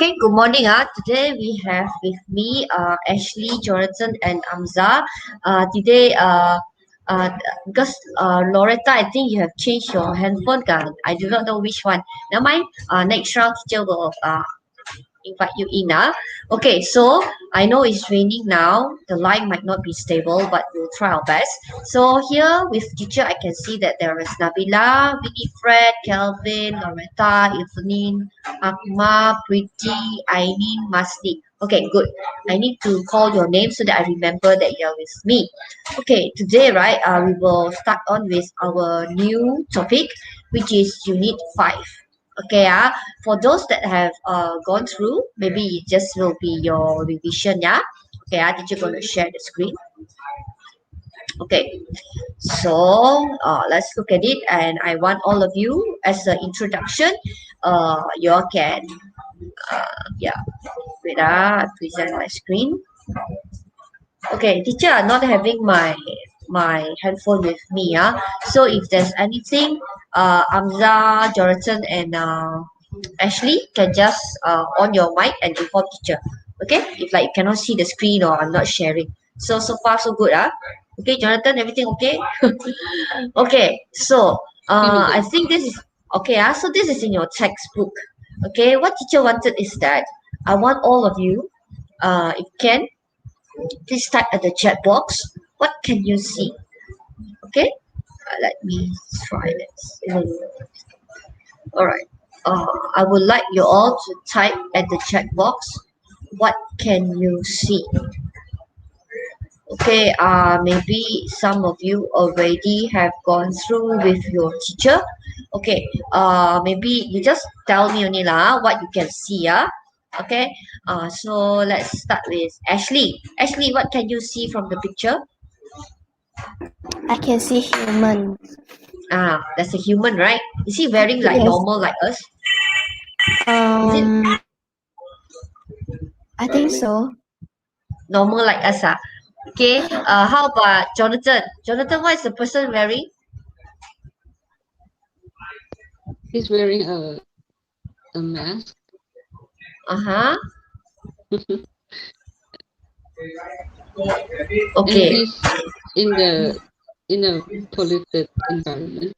Okay, good morning. Today we have with me Ashley, Jonathan, and Amza. Today, because Loretta, I think you have changed your handphone. I do not know which one. Never mind. Next round, teacher will invite you in. Okay, so I know it's raining now. The line might not be stable, but we'll try our best. So here with teacher, I can see that there is Nabila, Winifred, Kelvin, Loretta, Evelyn, Akma, Pretty, Aileen, Masli. Okay, good. I need to call your name so that I remember that you're with me. Okay, today, right, we will start on with our new topic, which is Unit 5. Okay, for those that have gone through, maybe it just will be your revision, yeah. Okay, teacher gonna share the screen. Okay, so let's look at it, and I want all of you as an introduction. You all can, yeah. Wait, I present my screen. Okay, teacher are not having my handphone with me, so if there's anything, Amza, Jonathan, and Ashley can just on your mic and inform teacher. Okay, if like you cannot see the screen or I'm not sharing. So far so good, okay, Jonathan, everything okay? Okay, so I think this is okay, so this is in your textbook. Okay, what teacher wanted is that I want all of you, if you can, please type at the chat box. What can you see? Okay, let me try this. All right. I would like you all to type at the chat box. What can you see? Okay. Maybe some of you already have gone through with your teacher. Okay. Maybe you just tell me only lah what you can see. Okay. So let's start with Ashley. Ashley, what can you see from the picture? I can see human. That's a human, right? Is he wearing like Yes. normal like us? I think so. Normal like us, Okay. How about Jonathan? Jonathan, what is the person wearing? He's wearing a mask. Okay. And he's in a polluted environment.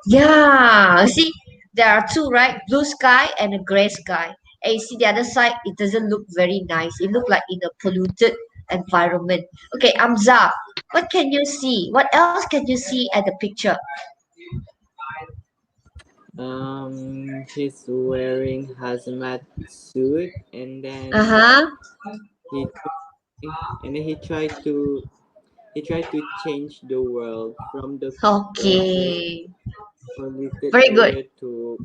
Yeah. See, there are two, right? Blue sky and a gray sky. And you see the other side, it doesn't look very nice. It looks like in a polluted environment. Okay, Amza, what can you see? What else can you see at the picture? He's wearing hazmat suit, and then he tried to change the world from the polluted Very good. area to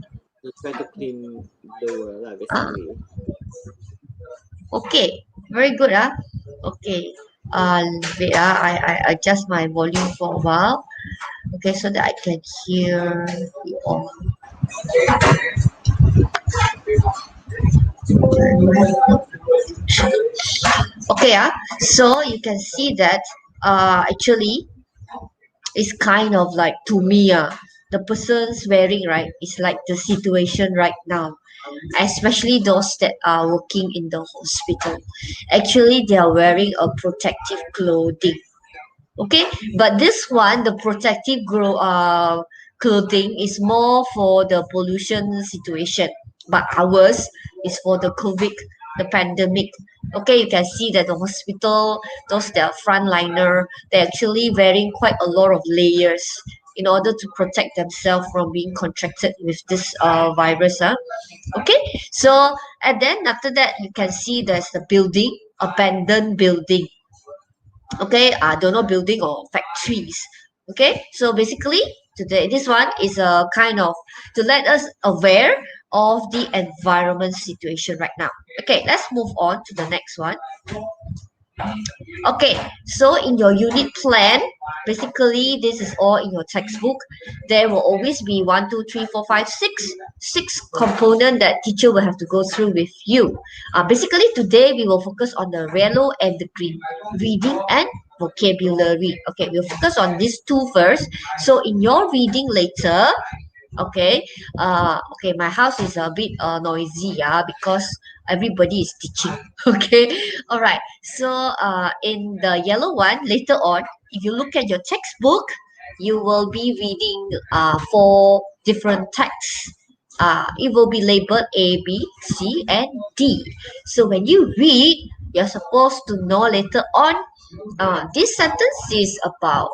try to clean the world, basically. Okay, very good. Okay. Wait, I adjust my volume for a while. Okay, so that I can hear you all. Okay, so you can see that actually it's kind of like, to me, the person's wearing, right, it's like the situation right now, especially those that are working in the hospital. Actually, they are wearing a protective clothing. Okay, but this one, the protective clothing is more for the pollution situation, but ours is for the COVID, the pandemic. Okay, you can see that the hospital, those that are frontliner, they're actually wearing quite a lot of layers in order to protect themselves from being contracted with this virus. Okay, so and then after that, you can see there's the building, abandoned building. Okay, I don't know, building or factories. Okay, so basically today this one is a kind of to let us aware of the environment situation right now. Okay, let's move on to the next one. Okay, so in your unit plan, basically this is all in your textbook. There will always be 1, 2, 3, 4, 5, 6 component that teacher will have to go through with you. Basically today we will focus on the yellow and the green, reading and vocabulary. Okay, we'll focus on these two first. So in your reading later, Okay. Okay, my house is a bit noisy, because everybody is teaching. Okay. All right. So in the yellow one, later on, if you look at your textbook, you will be reading four different texts. It will be labeled A, B, C, and D. So when you read, you're supposed to know later on, this sentence is about,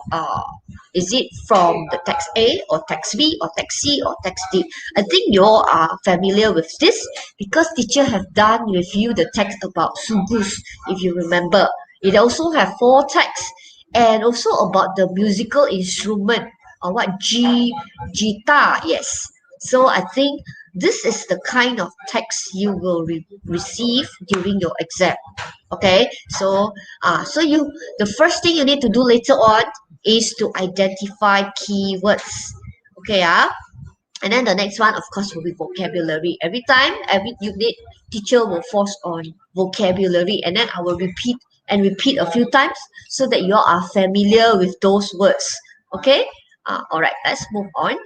is it from the text A or text B or text C or text D? I think you all are familiar with this because teacher have done with you the text about sugus, if you remember. It also have four texts, and also about the musical instrument, or what, guitar. Yes. So I think this is the kind of text you will receive during your exam. Okay. So the first thing you need to do later on is to identify keywords. Okay. And then the next one, of course, will be vocabulary. Every time, every unit, teacher will force on vocabulary, and then I will repeat and repeat a few times so that you all are familiar with those words. Okay. All right. Let's move on.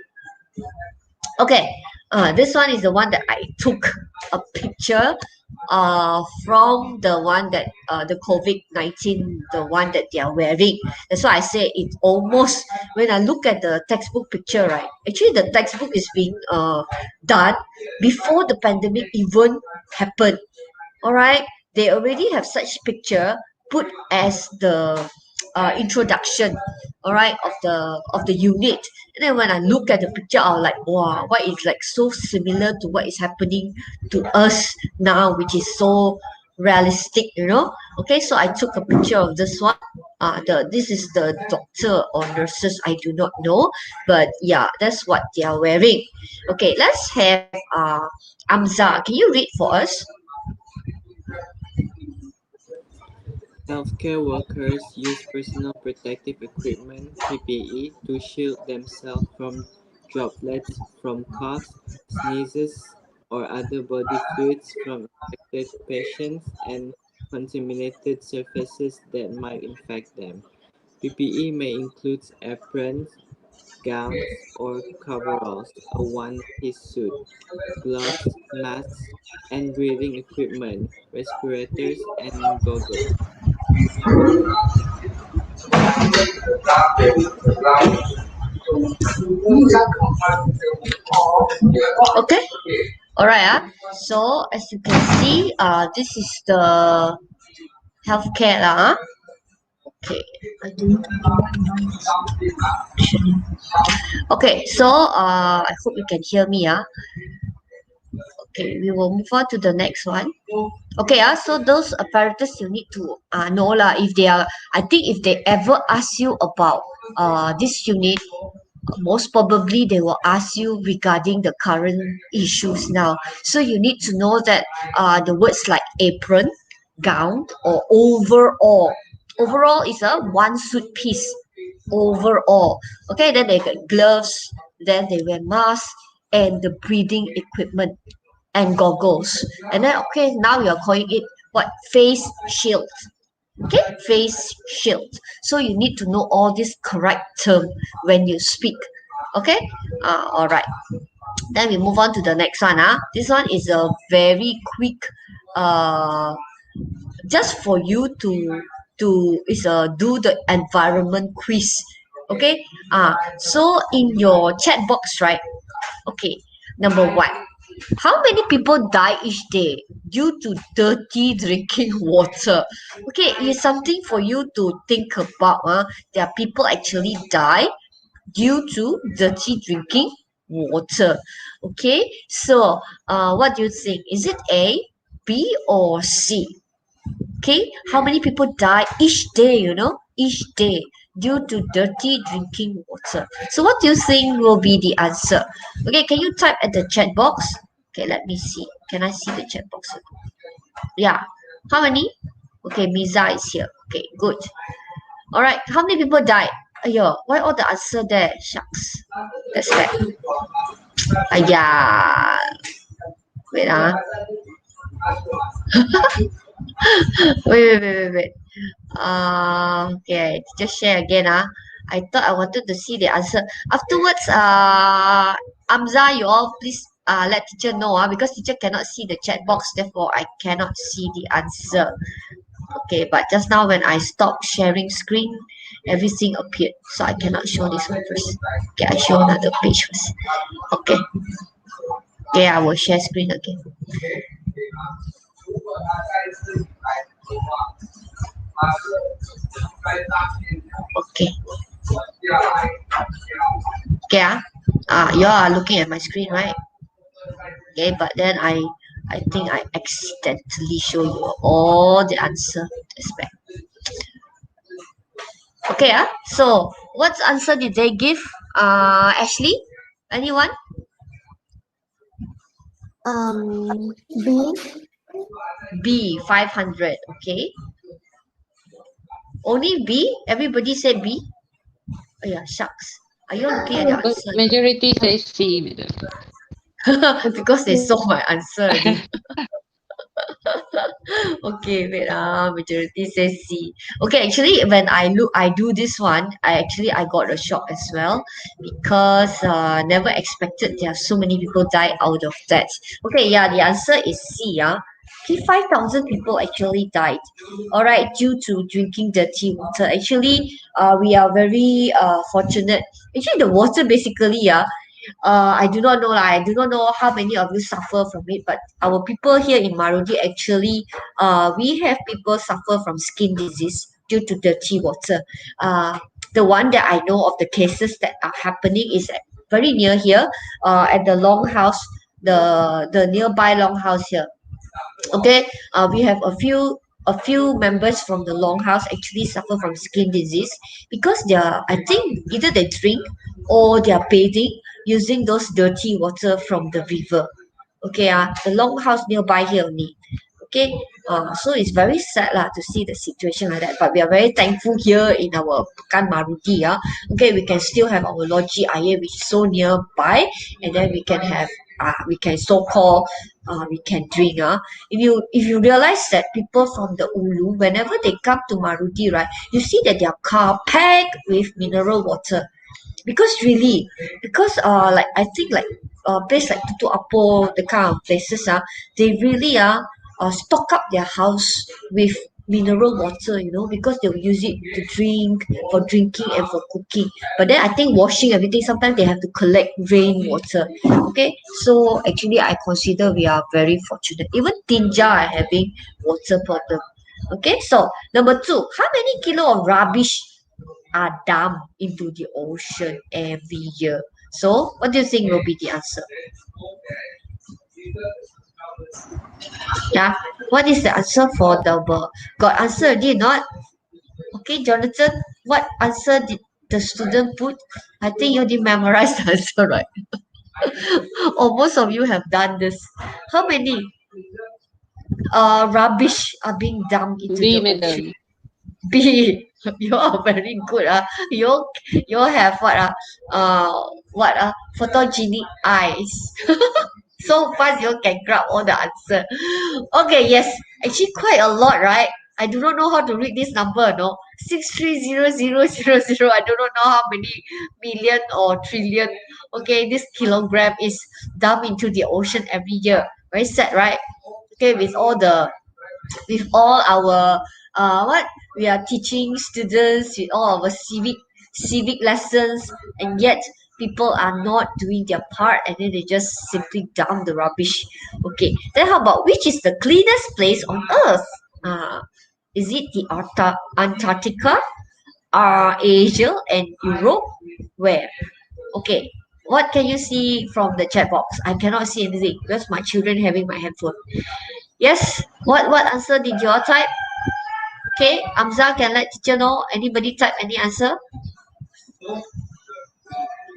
Okay. This one is the one that I took a picture from the one that the COVID-19, the one that they are wearing. That's why I say it's almost, when I look at the textbook picture, right? Actually, the textbook is being done before the pandemic even happened. All right, they already have such picture put as the introduction, all right, of the unit. And then when I look at the picture, I was like, wow, what is like so similar to what is happening to us now, which is so realistic, Okay, so I took a picture of this one. This is the doctor or nurses, I do not know, but yeah, that's what they are wearing. Okay, let's have Amza. Can you read for us? Healthcare workers use personal protective equipment (PPE) to shield themselves from droplets from coughs, sneezes, or other body fluids from infected patients and contaminated surfaces that might infect them. PPE may include aprons, gowns or coveralls, a one-piece suit, gloves, masks, and breathing equipment, respirators, and goggles. Okay. All right. So as you can see, this is the healthcare lah. Okay. Okay. So I hope you can hear me. Okay. We will move on to the next one. Okay. So those apparatus you need to know lah. If they are, I think if they ever ask you about this unit, most probably they will ask you regarding the current issues now. So you need to know that the words like apron, gown, or overall. Overall is a one suit piece. Overall. Okay, then they get gloves, then they wear masks and the breathing equipment and goggles. And then okay, now you're calling it what? Face shield. Okay, face shield. So you need to know all this correct term when you speak. Okay, all right. Then we move on to the next one. This one is a very quick, just for you to is a do the environment quiz. Okay, so in your chat box, right? Okay, number one, how many people die each day due to dirty drinking water? Okay, it's something for you to think about. There are people actually die due to dirty drinking water. Okay, so what do you think? Is it A, B, or C? Okay, how many people die each day, each day due to dirty drinking water? So what do you think will be the answer? Okay, can you type at the chat box? Okay, let me see. Can I see the chat box? Yeah. How many? Okay, Miza is here. Okay, good. All right. How many people died? Ayo, why all the answer there? Shucks. That's bad. Ayah. Wait, wait. Okay, just share again. I thought I wanted to see the answer. Afterwards, Amza, you all please let teacher know because teacher cannot see the chat box, therefore I cannot see the answer. Okay, but just now when I stopped sharing screen, everything appeared. So I cannot show this one first. Okay, I show another page first. Okay. Okay, I will share screen again. Okay. Okay, you all are looking at my screen, right? Okay, but then I think I accidentally show you all the answer. Expect. Okay, so what answer did they give? Ashley, anyone? B. B, 500. Okay. Only B? Everybody said B? Oh yeah, shucks. Are you looking at your But answer? majority says C, madam. Because they saw my answer. Okay, wait, majority says C. Okay, actually when I do this one, I got a shock as well because never expected there are so many people die out of that. Okay, yeah, the answer is C, Okay, 5,000 people actually died. All right, due to drinking dirty water. Actually, we are very fortunate. Actually, the water basically, I do not know I do not know how many of you suffer from it, but our people here in Marudi actually, we have people suffer from skin disease due to dirty water. The one that I know of the cases that are happening is very near here, at the Longhouse, the nearby Longhouse here. Okay, we have a few members from the Longhouse actually suffer from skin disease because they are, I think, either they drink or they are bathing using those dirty water from the river. Okay, the Longhouse nearby here only. Okay, so it's very sad to see the situation like that, but we are very thankful here in our Pekan Marudi. Okay, we can still have our Logi Air which is so nearby, and then we can have we can so-called we can drink. If you realize that people from the Ulu, whenever they come to Marudi, right, you see that their car packed with mineral water. Because like I think like place like Tutu Apo, the kind of places, they really stock up their house with mineral water, because they will use it to drink, for drinking and for cooking. But then I think washing everything, sometimes they have to collect rainwater. Okay, so actually I consider we are very fortunate. Even Tinja are having water problem. Okay, so number two, how many kilo of rubbish are dumped into the ocean every year? So what do you think will be the answer? Yeah, what is the answer for the verb? Got answer already not? Okay, Jonathan, what answer did the student put? I think you didn't memorize the answer, right? Or most of you have done this. How many rubbish are being dumped into B, the ocean? madam. B. You are very good. You have what photogenic eyes. So fast you can grab all the answer. Okay, yes, actually quite a lot, right? I do not know how to read this number, no? 630,000. I do not know how many million or trillion. Okay, this kilogram is dumped into the ocean every year. Very sad, right? Okay, with all our what we are teaching students, with all our civic lessons, and yet people are not doing their part, and then they just simply dump the rubbish. Okay, then how about which is the cleanest place on earth? Is it the Antarctica, Asia and Europe? Where? Okay, what can you see from the chat box? I cannot see anything because my children having my handphone. Yes, what answer did you all type? Okay, Amza can let teacher know. Anybody type any answer?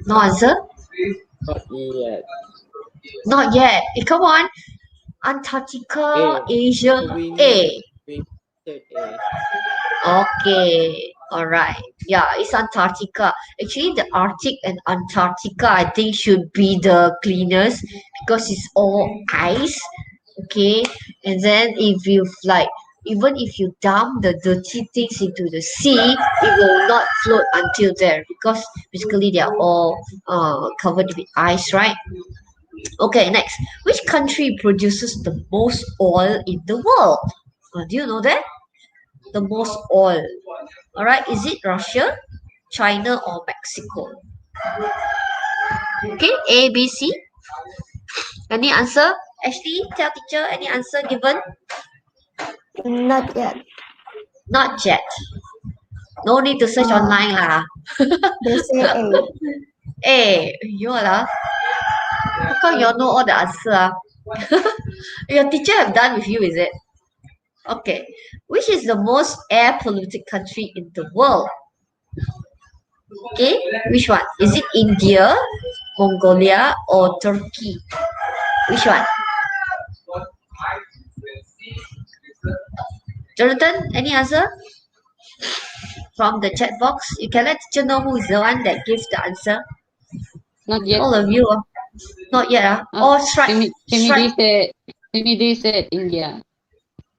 No answer? Not yet. Not yet. Come on. Antarctica, A. Asia, So we A. said A. Okay. All right. Yeah, it's Antarctica. Actually, the Arctic and Antarctica, I think, should be the cleanest because it's all ice. Okay. And then if you like even if you dump the dirty things into the sea, it will not float until there because basically they are all covered with ice, right? Okay, next. Which country produces the most oil in the world? Do you know that? The most oil. All right, is it Russia, China, or Mexico? Okay, A, B, C. Any answer? Ashley, tell teacher any answer given? Not yet. Not yet. No need to search online lah. They say A. You lah. How come you all know all the answer? Your teacher have done with you, is it? Okay. Which is the most air polluted country in the world? Okay. Which one? Is it India, Mongolia, or Turkey? Which one? Jonathan, any answer? From the chat box, you can let teacher know who is the one that gives the answer. Not yet. All of you. Not yet. Strike. Kennedy said India.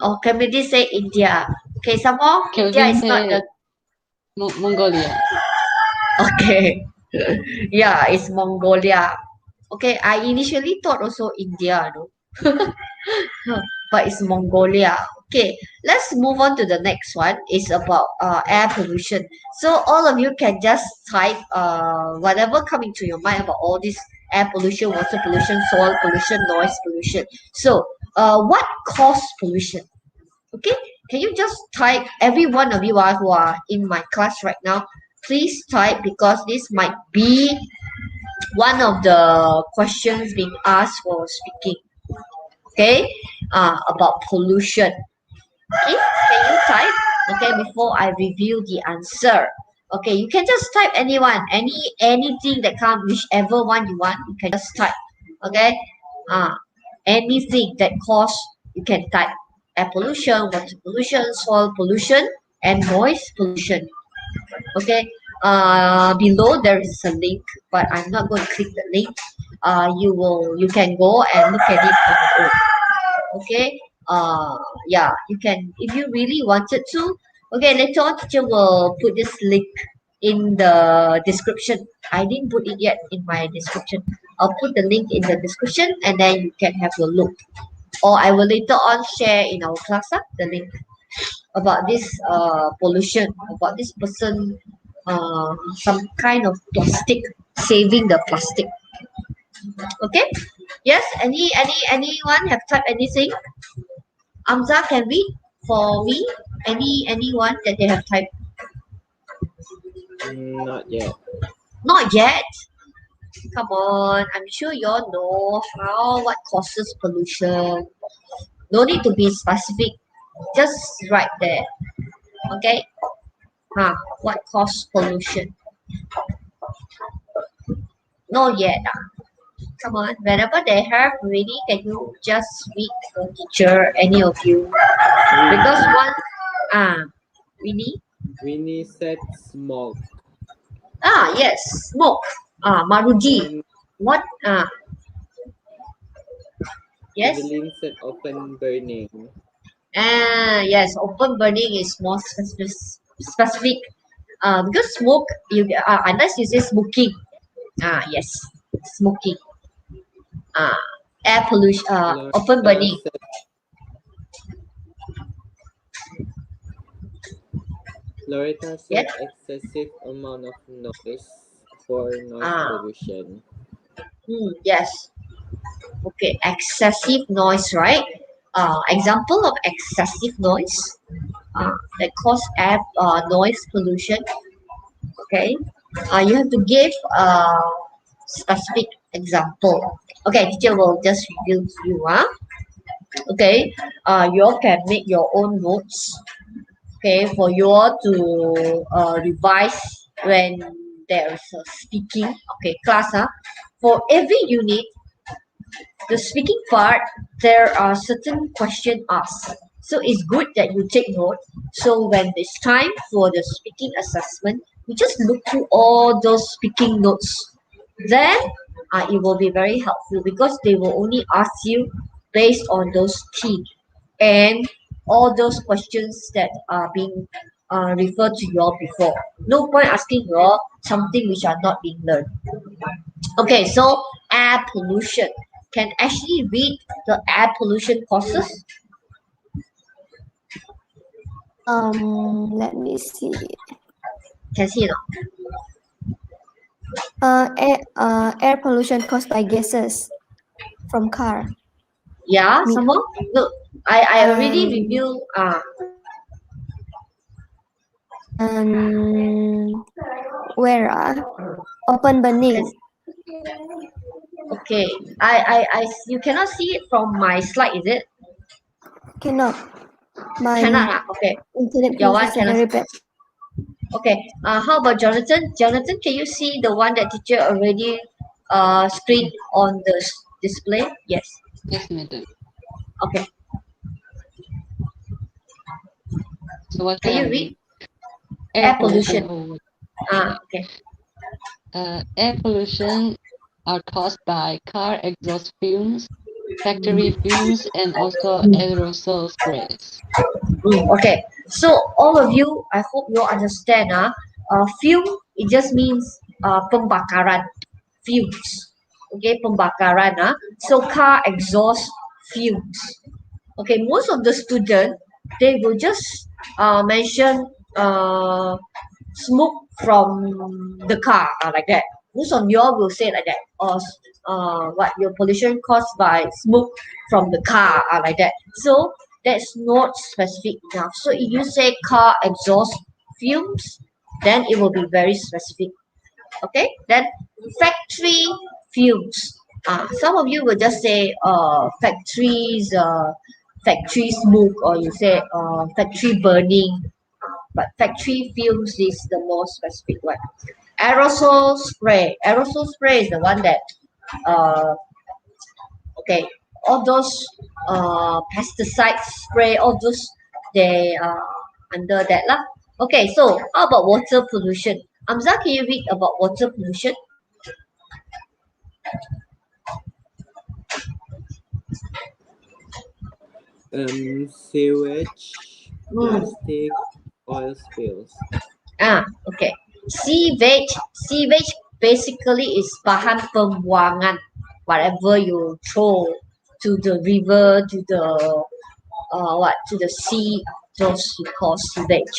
Oh, Kennedy say India. Okay, some more. India Kelvin is not the. said Mongolia. Okay. Yeah, it's Mongolia. Okay, I initially thought also India, no? But it's Mongolia. Okay, let's move on to the next one. It's about air pollution. So all of you can just type whatever coming to your mind about all this air pollution, water pollution, soil pollution, noise pollution. So what causes pollution? Okay, can you just type, every one of you who are in my class right now, please type, because this might be one of the questions being asked for speaking. Okay, about pollution. Okay, can you type? Okay, before I reveal the answer. Okay, you can just type anyone, anything that comes, whichever one you want, you can just type. Okay, anything that cause, you can type. Air pollution, water pollution, soil pollution, and noise pollution. Okay, below there is a link, but I'm not going to click the link. You can go and look at it on your own. Okay, yeah, you can, if you really wanted to. Okay, later on teacher will put this link in the description. I didn't put it yet in my description. I'll put the link in the description and then you can have a look, or I will later on share in our class the link about this pollution, about this person, some kind of plastic, saving the plastic. Okay, yes, anyone have typed anything? Amza can read for me, anyone that they have typed? Not yet. Not yet. Come on, I'm sure you all know what causes pollution. No need to be specific, just right there. Okay, what causes pollution? Not yet. Come on, whenever they have ready, can you just read the teacher, any of you? Because one, Winnie said smoke. Yes, smoke. Maruji, what? Yes. Evelyn said open burning. Yes, open burning is more specific. Because smoke, unless you say smoking. Yes, smoking. Air pollution. Open burning. Loretta said excessive amount of noise for noise pollution. Yes. Okay, excessive noise, right? Example of excessive noise that cause air noise pollution. Okay, you have to give a specific example. Okay, teacher will just review to you. Okay, you all can make your own notes. Okay, for you all to revise when there is a speaking. Okay, class. For every unit, the speaking part, there are certain questions asked. So it's good that you take note. So when it's time for the speaking assessment, you just look through all those speaking notes. Then it will be very helpful because they will only ask you based on those themes. And all those questions that are being referred to you all before. No point asking you all something which are not being learned. Okay, so air pollution. Can actually read the air pollution causes? Let me see. Can see it? Air pollution caused by gases from car. Yeah, Me- someone? Look, I already Um, reviewed and where open burning. okay. You cannot see it from my slide, is it? Cannot. My Cannot. Okay. internet Your one connection is cannot. very bad. Okay. How about Jonathan? Jonathan, can you see the one that teacher already screen on the display? Yes. Yes, madam. Okay. So what Can you read? Air Air pollution. pollution. Okay. Air pollution are caused by car exhaust fumes, factory fumes, and also aerosol sprays. Okay. So all of you, I hope you understand. Fume it just means pembakaran, fumes. Okay, pembakaran. So car exhaust fumes. Okay, most of the student they will just mention smoke from the car like that. Most of you all will say like that, or what your pollution caused by smoke from the car like that. So that's not specific enough. So if you say car exhaust fumes, then it will be very specific. Okay, then factory fumes. Some of you will just say factory smoke, or you say factory burning, but factory fumes is the more specific one. Aerosol spray. Aerosol spray is the one that okay, all those pesticide spray, all those they under that lah. Okay, so how about water pollution? Amza, can you read about water pollution? Sewage, plastic, oil spills. Okay. Sewage basically is bahan pembuangan. Whatever you throw to the river, to the to the sea, those you call sewage.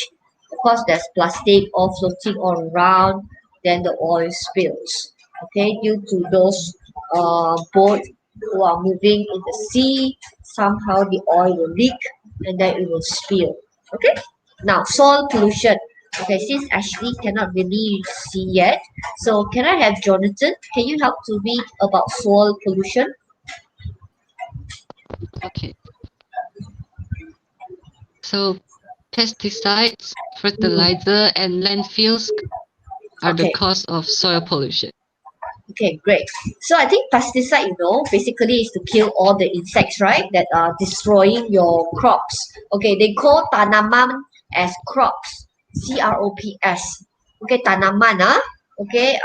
Of course, there's plastic all floating all around. Then the oil spills. Okay, due to those boat who are moving in the sea, somehow the oil will leak and then it will spill. Okay. Now, soil pollution. Okay, since Ashley cannot really see yet, so can I have Jonathan? Can you help to read about soil pollution? Okay. So pesticides, fertilizer, and landfills are the Okay. cause of soil pollution. Okay, great. So I think pesticide, basically is to kill all the insects, right? That are destroying your crops. Okay, they call tanaman as crops. CROPS. Okay, tanaman, okay.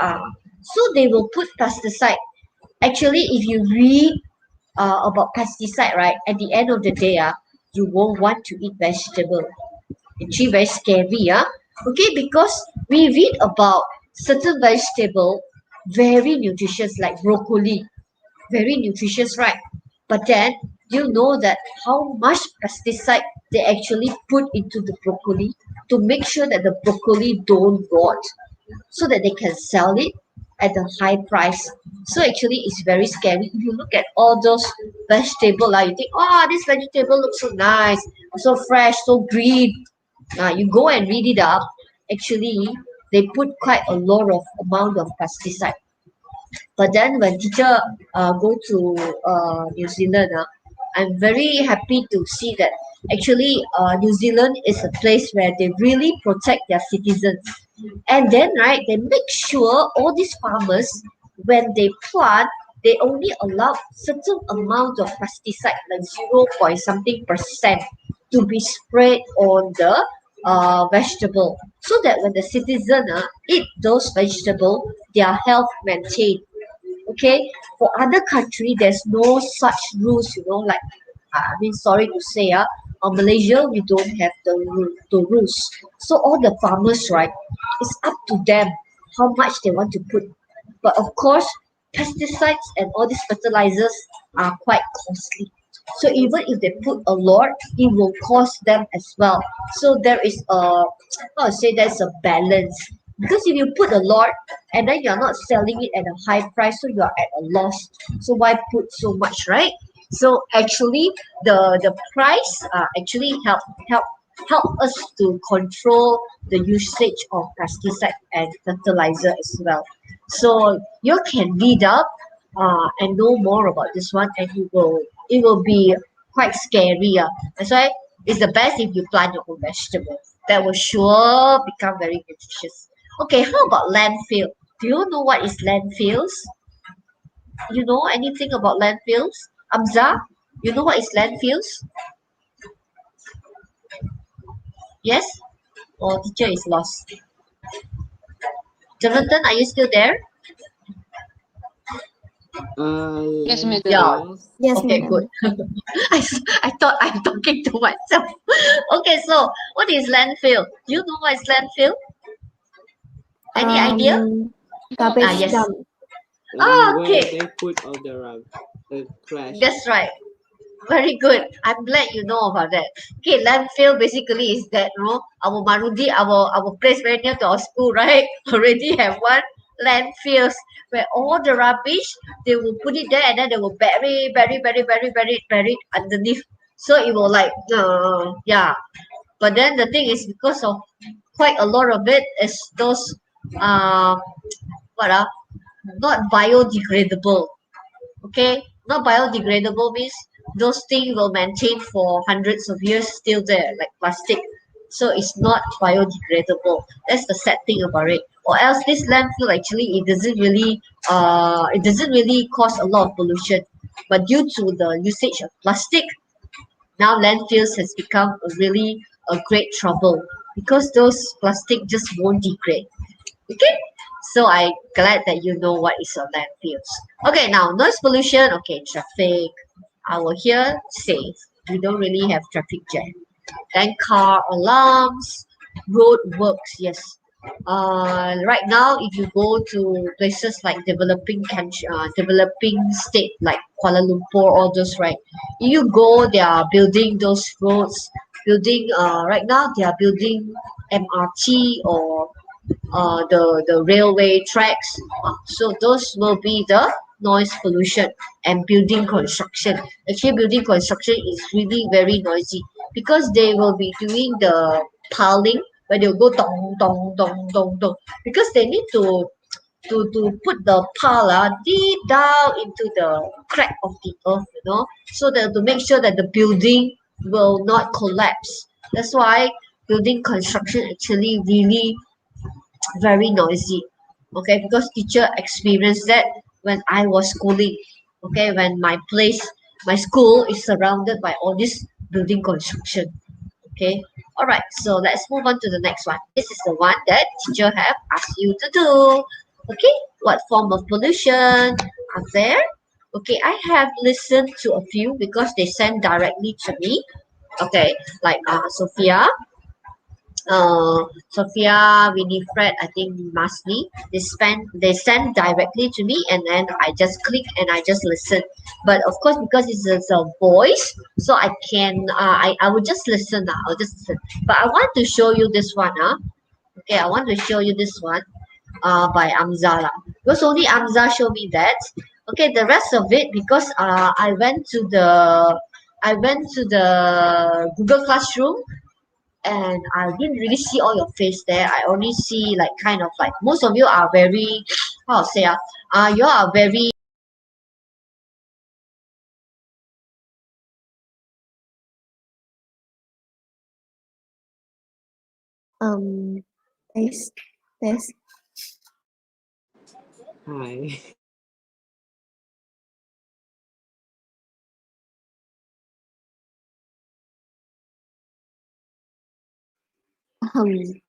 So they will put pesticide. Actually, if you read about pesticide, right, at the end of the day, you won't want to eat vegetable. Actually, very scary, okay, because we read about certain vegetable very nutritious like broccoli, very nutritious, right? But then you know that how much pesticide they actually put into the broccoli to make sure that the broccoli don't rot, so that they can sell it at a high price. So actually it's very scary. If you look at all those vegetable, you think, oh, this vegetable looks so nice, so fresh, so green. You go and read it up. Actually, they put quite a lot of amount of pesticide. But then when teacher go to New Zealand, I'm very happy to see that actually New Zealand is a place where they really protect their citizens. And then right, they make sure all these farmers, when they plant, they only allow certain amount of pesticide, like 0 point something percent, to be sprayed on the vegetable, so that when the citizen eat those vegetable, their health maintained. Okay, for other country, there's no such rules. Like I mean, sorry to say, On Malaysia, we don't have the rules. So all the farmers, right, it's up to them how much they want to put. But of course, pesticides and all these fertilizers are quite costly. So even if they put a lot, it will cost them as well. So there is a, how to say, there's a balance. Because if you put a lot and then you're not selling it at a high price, so you're at a loss. So why put so much, right? So actually, the price actually help us to control the usage of pesticide and fertilizer as well. So you can read up and know more about this one, and it will be quite scary. That's why it's the best if you plant your own vegetable. That will sure become very nutritious. Okay, how about landfill? Do you know what is landfills? You know anything about landfills? Amza, you know what is landfills? Yes? Or teacher is lost. Jonathan, are you still there? Yes, madam. Yeah. Landfills. Yes, Okay, madam. good. I thought I'm talking to myself. Okay, so what is landfill? Do you know what is landfill? Any idea? Garbage Yes. dump. Where Okay, they put all the trash. that's right. Very good. I'm glad you know about that. Okay, landfill basically is that, our Marudi, our place very near to our school, right? Already have one landfills where all the rubbish they will put it there and then they will bury underneath. So it will like yeah. But then the thing is because of quite a lot of it is those uh what not biodegradable. Okay, not biodegradable means those things will maintain for hundreds of years still there, like plastic. So it's not biodegradable. That's the sad thing about it. Or else this landfill actually it doesn't really cause a lot of pollution. But due to the usage of plastic, now landfills has become a great trouble because those plastic just won't degrade. Okay, so I glad that you know what is a landfills. Okay, now noise pollution. Okay, traffic. Our here safe. We don't really have traffic jam. Then car alarms, road works. Yes. Right now, if you go to places like developing state like Kuala Lumpur, all those, right? You go, they are building those roads. Building. Right now, they are building MRT or the railway tracks. So those will be the noise pollution and building construction. Actually, building construction is really very noisy because they will be doing the piling where they'll go dong dong dong dong dong because they need to put the pile deep down into the crack of the earth, so that to make sure that the building will not collapse. That's why building construction actually really very noisy. Okay, because teacher experienced that when I was schooling. Okay, when my school is surrounded by all this building construction. Okay, all right, so let's move on to the next one. This is the one that teacher have asked you to do. Okay, what form of pollution are there? Okay, I have listened to a few because they sent directly to me. Okay, like Sophia, Sophia, Winifred, I think Masli, they send directly to me and then I just click and I just listen. But of course, because it's a voice, so I can I will just listen. I'll just listen. But I want to show you this one. Okay, I want to show you this one by Amza. Because only Amza showed me that. Okay, the rest of it because I went to the Google Classroom and I didn't really see all your face there. I only see like kind of like most of you are very how to say you are very Test, test. Hi. Um,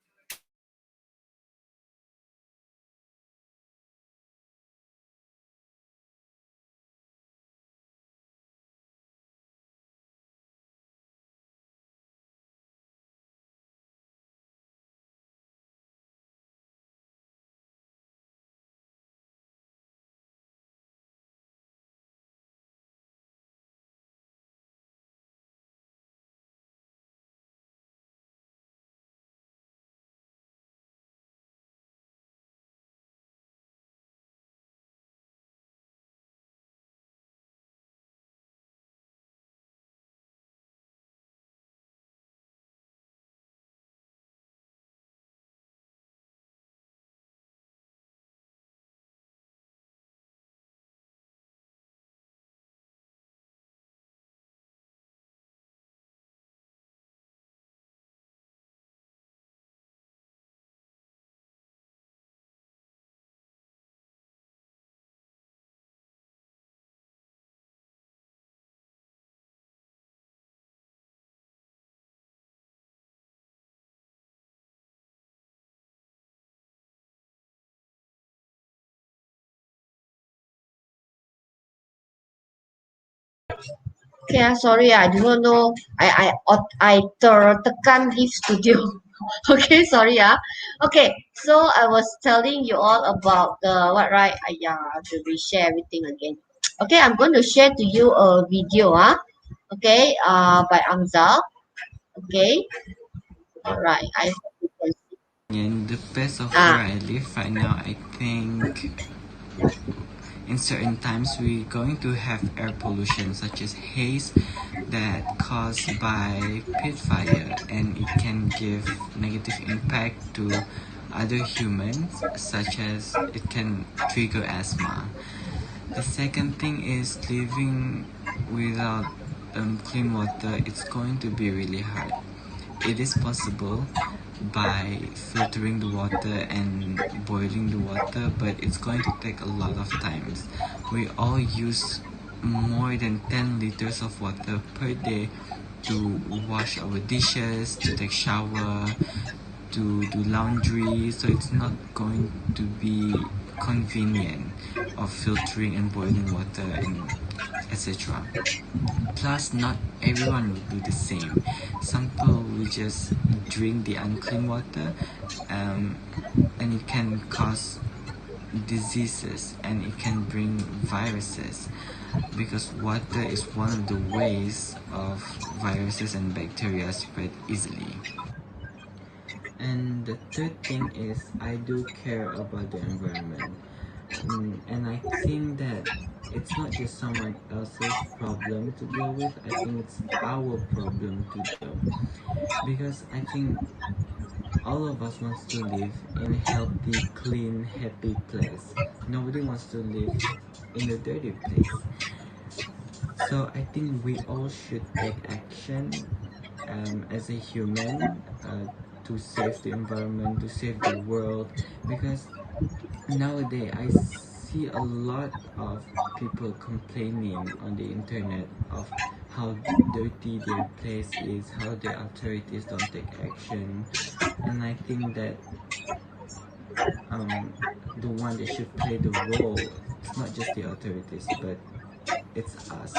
Okay, sorry, I do not know. Tekan leave studio. Okay, sorry, Okay, so I was telling you all about the what, right? Yeah, I have to reshare everything again. Okay, I'm going to share to you a video, Okay, by Amzal. Okay, all right. I hope you can see. In the place of Ah, where I live right now, I think in certain times we're going to have air pollution such as haze that caused by pit fire, and it can give negative impact to other humans, such as it can trigger asthma. The second thing is living without clean water. It's going to be really hard. It is possible by filtering the water and boiling the water, but it's going to take a lot of times. We all use more than 10 liters of water per day to wash our dishes, to take shower, to do laundry, so it's not going to be convenient of filtering and boiling water and etc. Plus, not everyone will do the same. Some people will just drink the unclean water, um, and it can cause diseases and it can bring viruses, because water is one of the ways of viruses and bacteria spread easily. And the third thing is, I do care about the environment. And I think that it's not just someone else's problem to deal with. I think it's our problem to deal, because I think all of us wants to live in a healthy, clean, happy place. Nobody wants to live in a dirty place. So I think we all should take action, as a human, to save the environment, to save the world, because nowadays I see a lot of people complaining on the internet of how dirty their place is, how the authorities don't take action, and I think that um, the one that should play the role, it's not just the authorities, but it's us,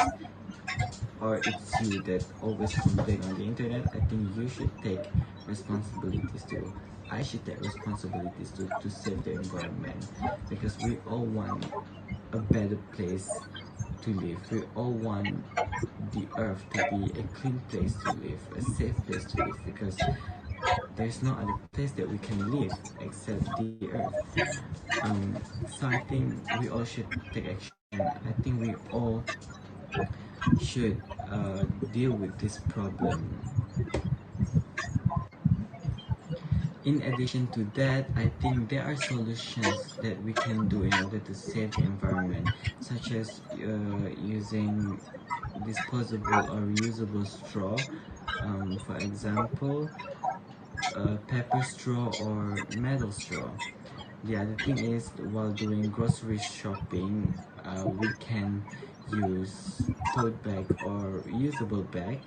or it's you that always complain on the internet. I think you should take responsibilities too. I should take responsibilities to save the environment, because we all want a better place to live. We all want the earth to be a clean place to live, a safe place to live, because there's no other place that we can live except the earth. So I think we all should take action. I think we all should deal with this problem. In addition to that, I think there are solutions that we can do in order to save the environment, such as using disposable or reusable straw. For example, paper straw or metal straw. The other thing is, while doing grocery shopping, we can use tote bag or reusable bag,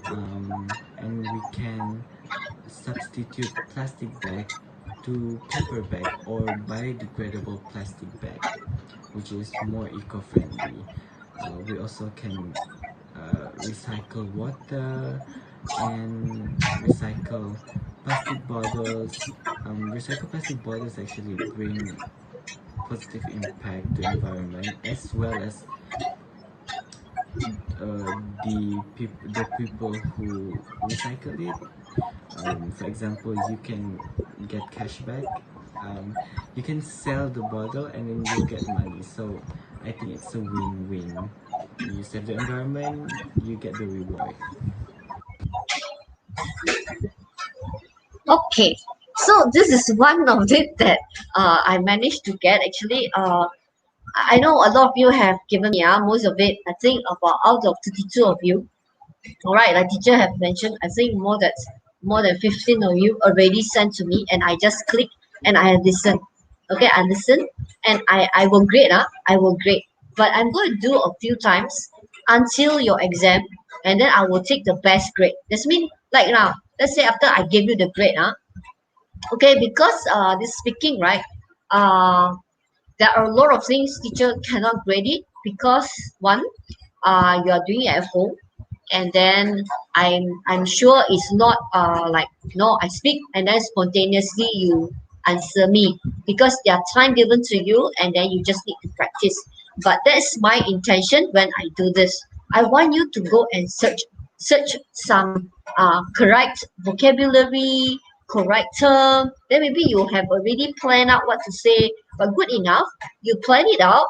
and we can substitute plastic bag to paper bag or biodegradable plastic bag, which is more eco-friendly. We also can recycle water and recycle plastic bottles. Recycle plastic bottles actually bring positive impact to environment, as well as the people who recycle it. For example, you can get cashback. You can sell the bottle and then you'll get money. So I think it's a win-win. You save the environment, you get the reward. okay. So this is one of it that I managed to get actually. I know a lot of you have given me most of it. I think about out of 32 of you. All right, like teacher have mentioned, I think more than 15 of you already sent to me, and I just click and I listen. Okay, I listen and I will grade. I will grade, but I'm going to do a few times until your exam, and then I will take the best grade. That's mean like now. Let's say after I give you the grade, okay, because this speaking, right? Uh, there are a lot of things teacher cannot grade it because one, you are doing it at home, and then I'm sure it's not like I speak and then spontaneously you answer me, because there are time given to you and then you just need to practice. But that's my intention when I do this. I want you to go and search some correct vocabulary, correct term. Then maybe you have already planned out what to say, but good enough, you plan it out,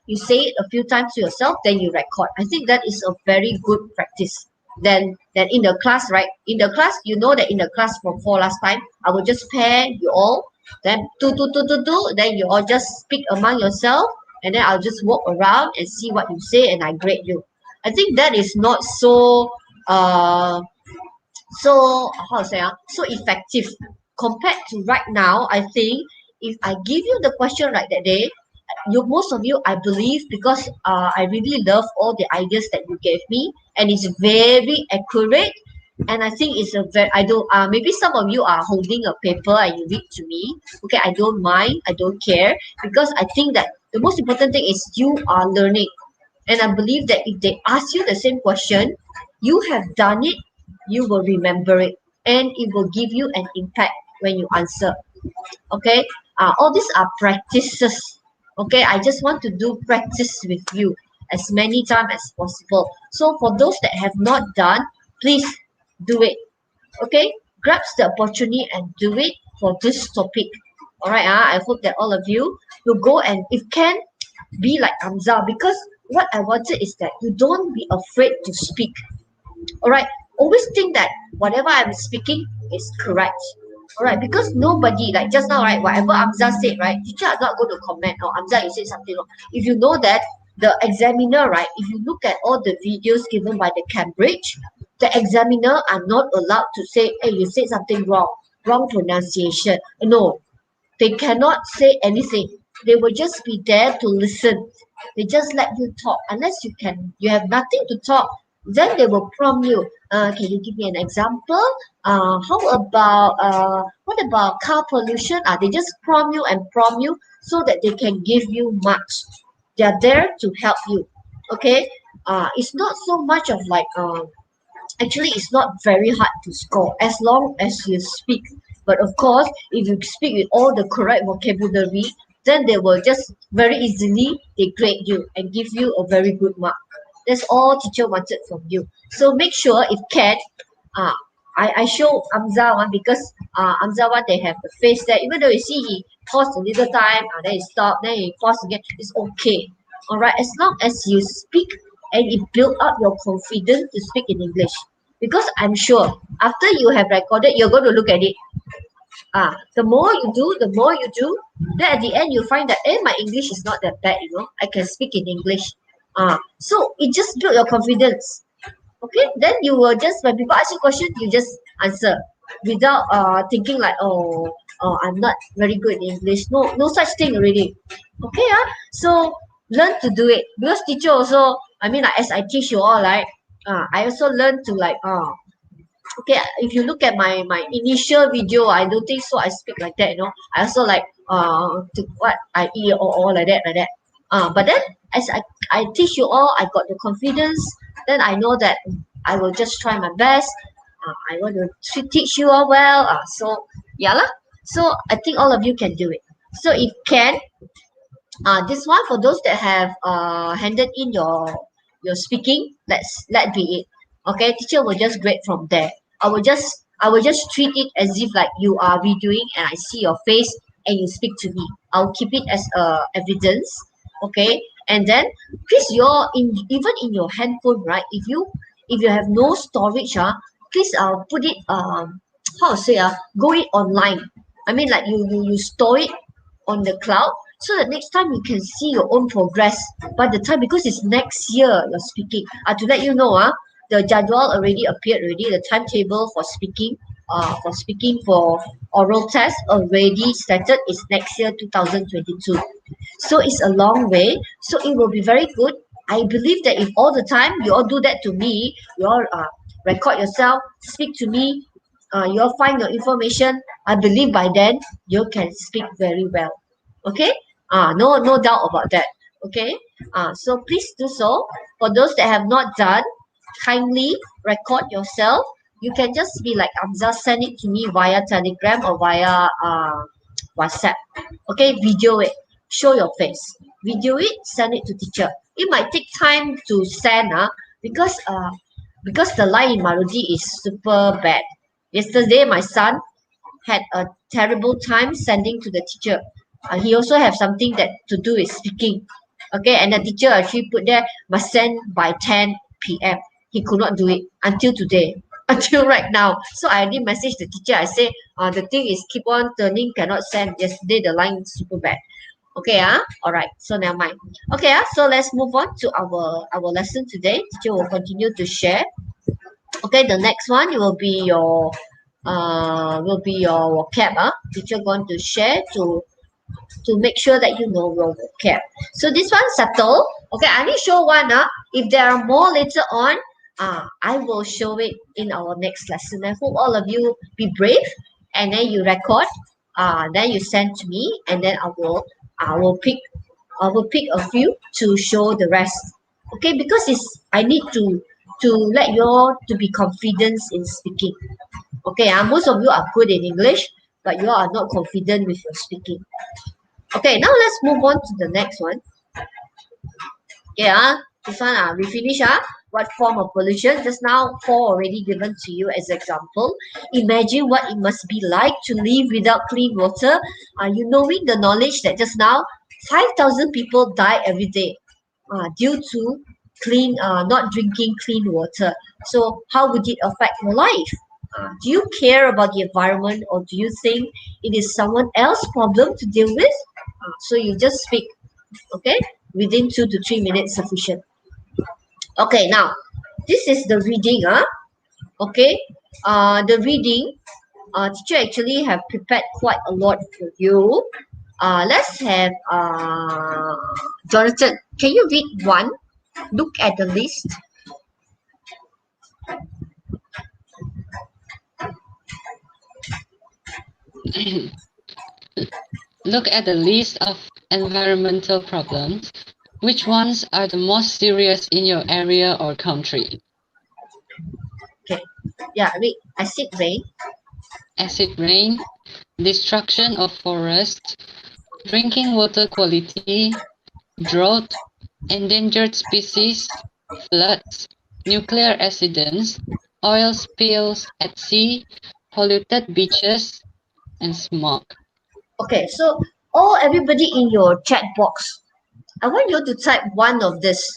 you say it a few times to yourself, then you record. I think that is a very good practice. Then in the class, right? In the class, you know that in the class for last time, I will just pair you all, then two, then you all just speak among yourself, and then I'll just walk around and see what you say, and I grade you. I think that is not so how to say so effective compared to right now. I think if I give you the question right that day, most of you, I believe, because I really love all the ideas that you gave me, and it's very accurate. And I think it's a very, I don't, maybe some of you are holding a paper and you read to me. Okay, I don't mind, I don't care, because I think that the most important thing is you are learning. And I believe that if they ask you the same question, you have done it, you will remember it, and it will give you an impact when you answer. Okay, all these are practices. Okay, I just want to do practice with you as many times as possible. So for those that have not done, please do it. Okay, grab the opportunity and do it for this topic. All right, I hope that all of you will go and, if can, be like Amza, because what I wanted is that you don't be afraid to speak. All right, always think that whatever I'm speaking is correct. All right, because nobody, like just now, right, whatever Amza said, right, teacher are not going to comment, or Amza, you said something wrong. If you know that the examiner, right, if you look at all the videos given by the Cambridge, the examiner are not allowed to say, hey, you said something wrong pronunciation. No, they cannot say anything. They will just be there to listen. They just let you talk. Unless you have nothing to talk, then they will prompt you. Can you give me an example? How about what about car pollution? They just prompt you so that they can give you marks. They are there to help you. Okay. It's not so much of like actually it's not very hard to score as long as you speak. But of course, if you speak with all the correct vocabulary, then they will just very easily they grade you and give you a very good mark. That's all teacher wanted from you. So make sure if can, uh, I show Amza one, because Amza one they have the face there. Even though you see he paused a little time, then he stopped, then he paused again. It's okay. All right, as long as you speak and it build up your confidence to speak in English. Because I'm sure after you have recorded, you're going to look at it. The more you do, then at the end you find that my English is not that bad, I can speak in English. So it just build your confidence. Okay, then you will just, when people ask you questions, you just answer without thinking like, oh, I'm not very good in English. No such thing already. Okay, so learn to do it, because teacher also, I mean, like, as I teach you all, right, I also learn to like okay, if you look at my initial video, I don't think so I speak like that, I also like to what I eat or like that. But then as I teach you all, I got the confidence, then I know that I will just try my best. I want to teach you all well. So yeah lah. So I think all of you can do it. So if can, this one for those that have handed in your speaking, let be it. Okay, teacher will just grade from there. I will just treat it as if like you are videoing and I see your face and you speak to me. I'll keep it as evidence. Okay, and then please, even in your handphone, right, if you have no storage, please put it how to say, go it online. I mean, like you store it on the cloud, so that next time you can see your own progress by the time, because it's next year you're speaking. To let you know, the jadwal already appeared already. The timetable for speaking for oral test already started. It's next year 2022. So it's a long way. So it will be very good. I believe that if all the time you all do that to me, you all record yourself, speak to me, you all find your information, I believe by then you can speak very well. Okay? No doubt about that. Okay, so please do so. For those that have not done, kindly record yourself. You can just be like Amza, send it to me via Telegram or via WhatsApp. Okay, video it, show your face, video it, send it to teacher. It might take time to send, because the line in Marudi is super bad. Yesterday, my son had a terrible time sending to the teacher. He also have something that to do with speaking. Okay, and the teacher actually put there must send by 10 p.m. He could not do it until today, until right now. So I already messaged the teacher. I say, the thing is keep on turning, cannot send. Yesterday the line is super bad. Okay, all right. So never mind. Okay, so let's move on to our lesson today. Teacher will continue to share. Okay, the next one will be your vocab. Teacher going to share to make sure that you know your vocab. So this one settle. Okay, I need show one. If there are more later on, I will show it in our next lesson. I hope all of you be brave and then you record. Then you send to me, and then I will pick a few to show the rest. Okay, because I need to let you all to be confident in speaking. Okay, most of you are good in English, but you are not confident with your speaking. Okay, now let's move on to the next one. Okay, this one we finish. What form of pollution? Just now, 4 already given to you as example. Imagine what it must be like to live without clean water. You knowing the knowledge that just now 5,000 people die every day due to not drinking clean water. So how would it affect your life? Do you care about the environment, or do you think it is someone else's problem to deal with? So you just speak, okay? Within 2 to 3 minutes sufficient. Okay, now this is the reading. Okay, the reading. Teacher actually have prepared quite a lot for you. Let's have Jonathan. Can you read one? Look at the list. Look at the list of environmental problems. Which ones are the most serious in your area or country? Okay. Yeah, read. Acid rain. Acid rain, destruction of forests, drinking water quality, drought, endangered species, floods, nuclear accidents, oil spills at sea, polluted beaches, and smog. Okay, so everybody in your chat box, I want you to type one of this.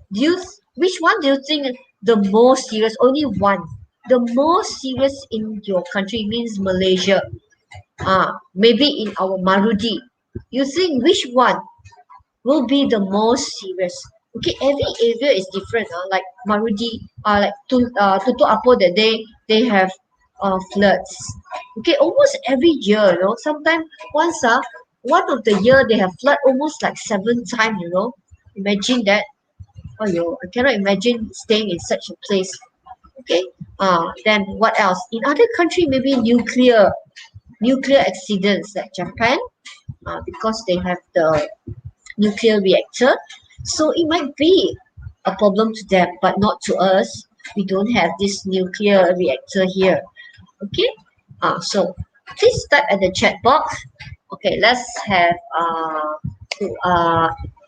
Which one do you think the most serious? Only one. The most serious in your country means Malaysia. Maybe in our Marudi. You think which one will be the most serious? Okay, every area is different. Like Marudi, like Tutu Apo that they have floods. Okay, almost every year, sometimes once one of the year they have flood almost like 7 times, Imagine that. I cannot imagine staying in such a place. Okay. Then what else? In other country, maybe nuclear accidents like Japan, because they have the nuclear reactor. So it might be a problem to them, but not to us. We don't have this nuclear reactor here. Okay. So please type at the chat box. Okay, let's have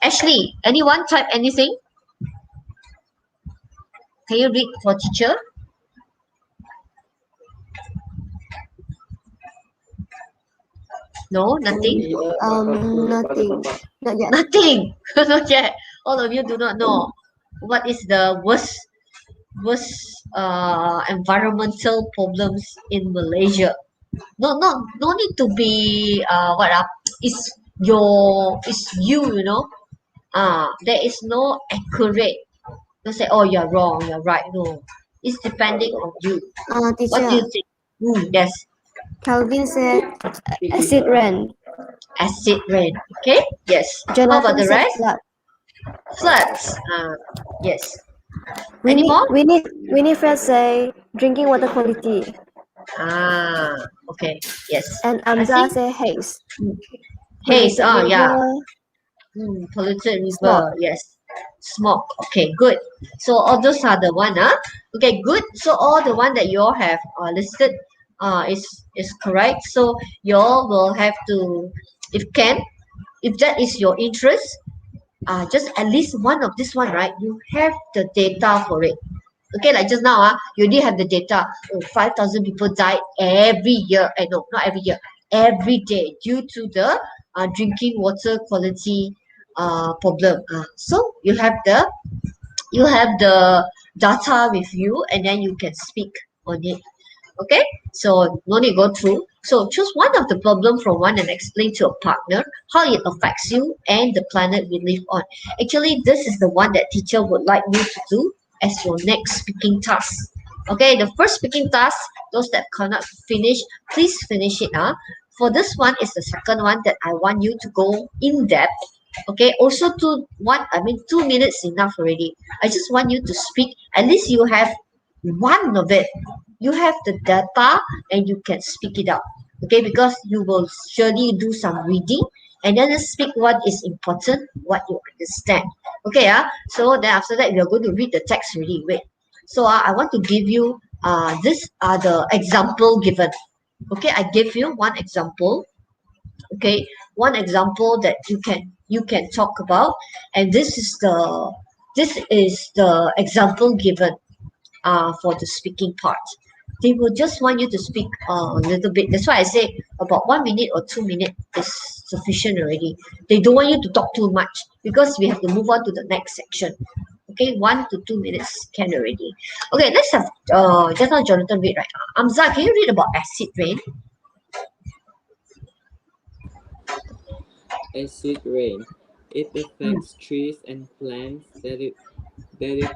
Ashley. Anyone type anything? Can you read for teacher? No, nothing. Nothing. Not yet. Nothing. Not yet. All of you do not know what is the worst environmental problems in Malaysia. No need to be it's you, there is no accurate. Don't say, oh, you're wrong, you're right. No, it's depending on you. What do Teacher, you think? Yes, Calvin said acid rain. acid rain. Okay, yes. How Jonathan about the said rest? flood. Floods. Yes. Any more? Winifred say drinking water quality. Okay. Yes. And I Amza think say haze. haze. Yeah. Polluted Smog. river, yes. Smoke. Okay, good. So all those are the one, Okay, good. So all the one that you all have listed is correct. So you all will have to, if that is your interest, just at least one of this one, right? You have the data for it. Okay, like just now, you already have the data. Oh, 5,000 people die every year. No, not every year. Every day due to the drinking water quality problem. So you have the data with you, and then you can speak on it. Okay, so no need go through. So choose one of the problem from one and explain to a partner how it affects you and the planet we live on. Actually, this is the one that teacher would like you to do as your next speaking task. Okay, the first speaking task, those that cannot finish, please finish it. For this one is the second one that I want you to go in depth. Okay, also 2 minutes enough already. I just want you to speak. At least you have one of it. You have the data and you can speak it out. Okay, because you will surely do some reading and then speak what is important, what you understand. Okay, so then after that we are going to read the text already. Wait. So I want to give you this are the example given. Okay, I give you one example. Okay, one example that you can talk about, and this is the example given for the speaking part. They will just want you to speak a little bit. That's why I say about 1 minute or 2 minutes is sufficient already. They don't want you to talk too much because we have to move on to the next section. Okay, 1 to 2 minutes can already. Okay, let's have just now Jonathan read, right? Amza, can you read about acid rain? Acid rain. It affects trees and plants that it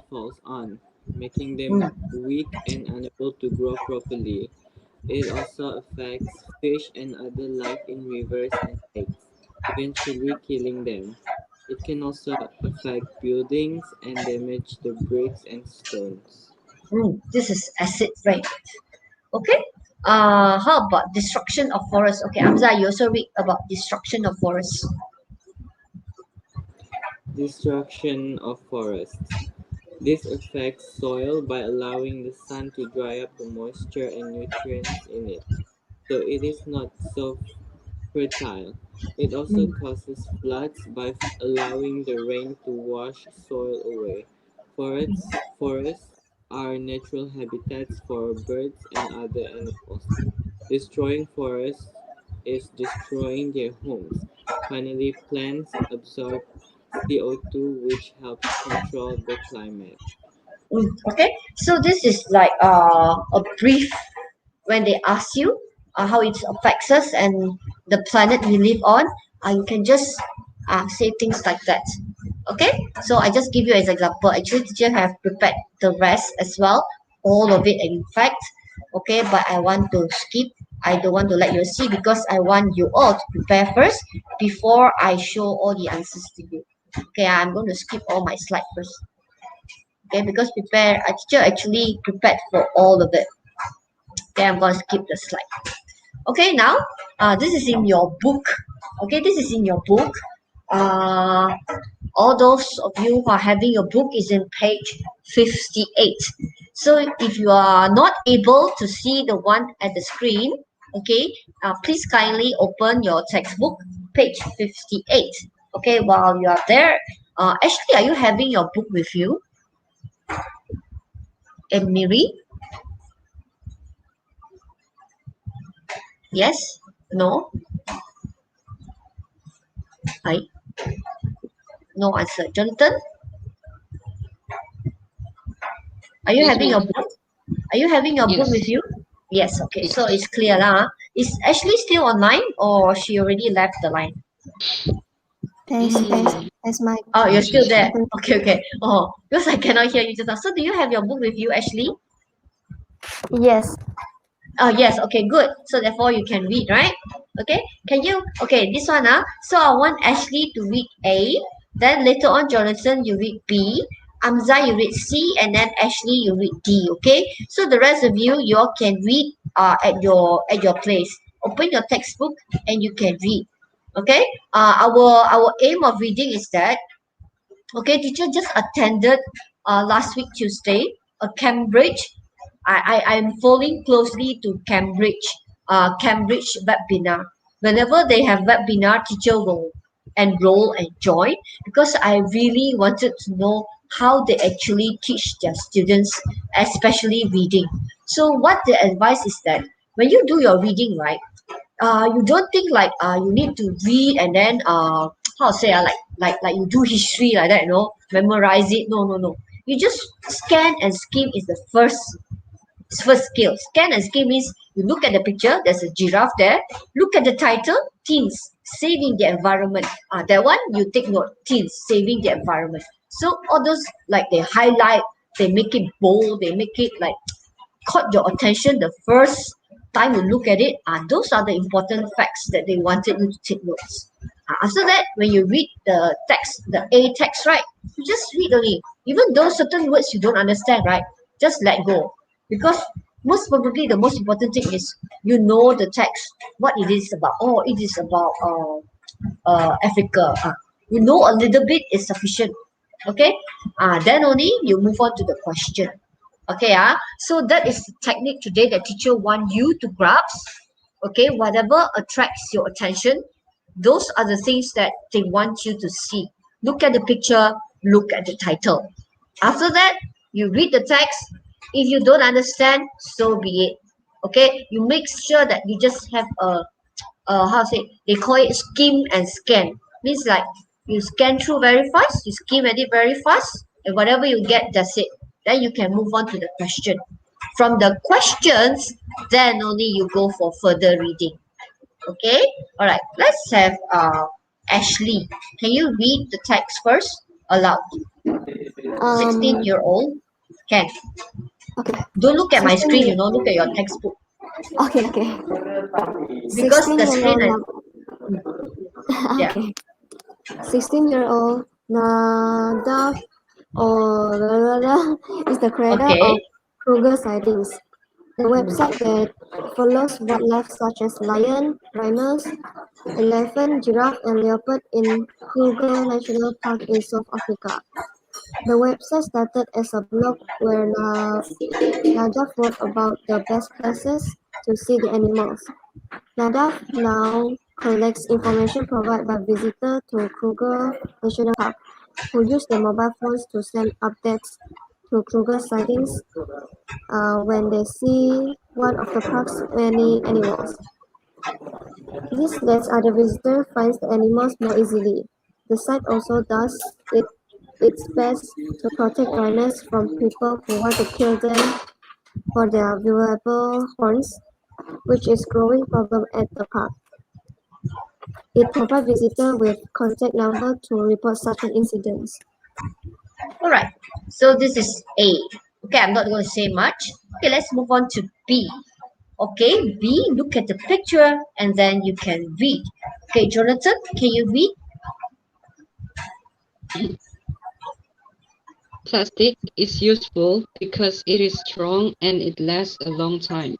falls on, making them weak and unable to grow properly. It also affects fish and other life in rivers and lakes, eventually killing them. It can also affect buildings and damage the bricks and stones. This is acid rain. Okay. How about destruction of forest? Okay, Amza, you also read about destruction of forest. Destruction of forests. This affects soil by allowing the sun to dry up the moisture and nutrients in it, so it is not so fertile. It also causes floods by allowing the rain to wash soil away. Forests are natural habitats for birds and other animals. Destroying forests is destroying their homes. Finally, plants absorb CO2, which helps control the climate. Okay, so this is like a brief when they ask you how it affects us and the planet we live on. You can just say things like that. Okay, so I just give you as example. Actually, teacher have prepared the rest as well, all of it in fact. Okay, but I want to skip. I don't want to let you see because I want you all to prepare first before I show all the answers to you. Okay, I'm going to skip all my slide first. Okay, because a teacher actually prepared for all of it. Okay, I'm going to skip the slide. Okay, now this is in your book. Okay, this is in your book. All those of you who are having your book is in page 58. So if you are not able to see the one at the screen, okay, please kindly open your textbook, page 58. Okay, while you are there, Ashley, are you having your book with you? And Miri? Yes? No? Hi? No answer. Jonathan, are you Yes, having your ma'am. book? Are you having your book Yes. with you? Yes, okay. So Yes. it's clear lah. Is Ashley still online or she already left the line? As my Oh, you're still there. happened. Okay, okay. Oh, because I cannot hear you just now. So do you have your book with you, Ashley? Yes. Oh, yes. Okay, good. So therefore you can read, right? Okay. Can you? Okay, this one, so I want Ashley to read A. Then later on, Jonathan, you read B. Amza, you read C, and then Ashley, you read D. Okay. So the rest of you, you all can read at your place. Open your textbook and you can read. Okay. Our aim of reading is that, okay, teacher just attended last week Tuesday a Cambridge. I'm following closely to Cambridge webinar. Whenever they have webinar, teacher will enroll and join because I really wanted to know how they actually teach their students, especially reading. So what the advice is that when you do your reading, right, you don't think like you need to read and then how to say like you do history like that, memorize it. No. You just scan and skim is the first skill. Scan and skim means you look at the picture, there's a giraffe there. Look at the title, teens saving the environment. That one you take note, teens saving the environment. So all those like they highlight, they make it bold, they make it like caught your attention the first time you look at it. Those are the important facts that they wanted you to take notes. After that, when you read the text, the A text, right, you just read only. Even though certain words you don't understand, right, just let go. Because most probably the most important thing is you know the text, what it is about. Oh, it is about Africa. You know a little bit is sufficient. Okay, then only you move on to the question. Okay, so that is the technique today that teacher want you to grasp. Okay, whatever attracts your attention, those are the things that they want you to see. Look at the picture, look at the title. After that, you read the text. If you don't understand, so be it. Okay, you make sure that you just have how to say, they call it skim and scan. Means like you scan through very fast, you skim at it very fast, and whatever you get, that's it. Then you can move on to the question. From the questions, then only you go for further reading. Okay, all right. Let's have Ashley. Can you read the text first aloud? 16-year-old. Can. Okay. Don't look at my 16 screen. year- Look at your textbook Okay. because the 16 year screen. old. Yeah. Okay. 16-year-old Nadav or is the creator Okay. of Kruger sightings, the website that follows wildlife such as lion, rhinos, elephant, giraffe, and leopard in Kruger National Park in South Africa. The website started as a blog where Nadav wrote about the best places to see the animals. Nadav now collects information provided by visitors to Kruger National Park, who use their mobile phones to send updates to Kruger sightings when they see one of the park's many animals. This lets other visitors find the animals more easily. The site also does its best to protect rhinos from people who want to kill them for their valuable horns, which is a growing problem at the park. It provides visitors with contact number to report such an incident. All right. So this is A. Okay, I'm not going to say much. Okay, let's move on to B. Okay, B, look at the picture and then you can read. Okay, Jonathan, can you read? Plastic is useful because it is strong and it lasts a long time.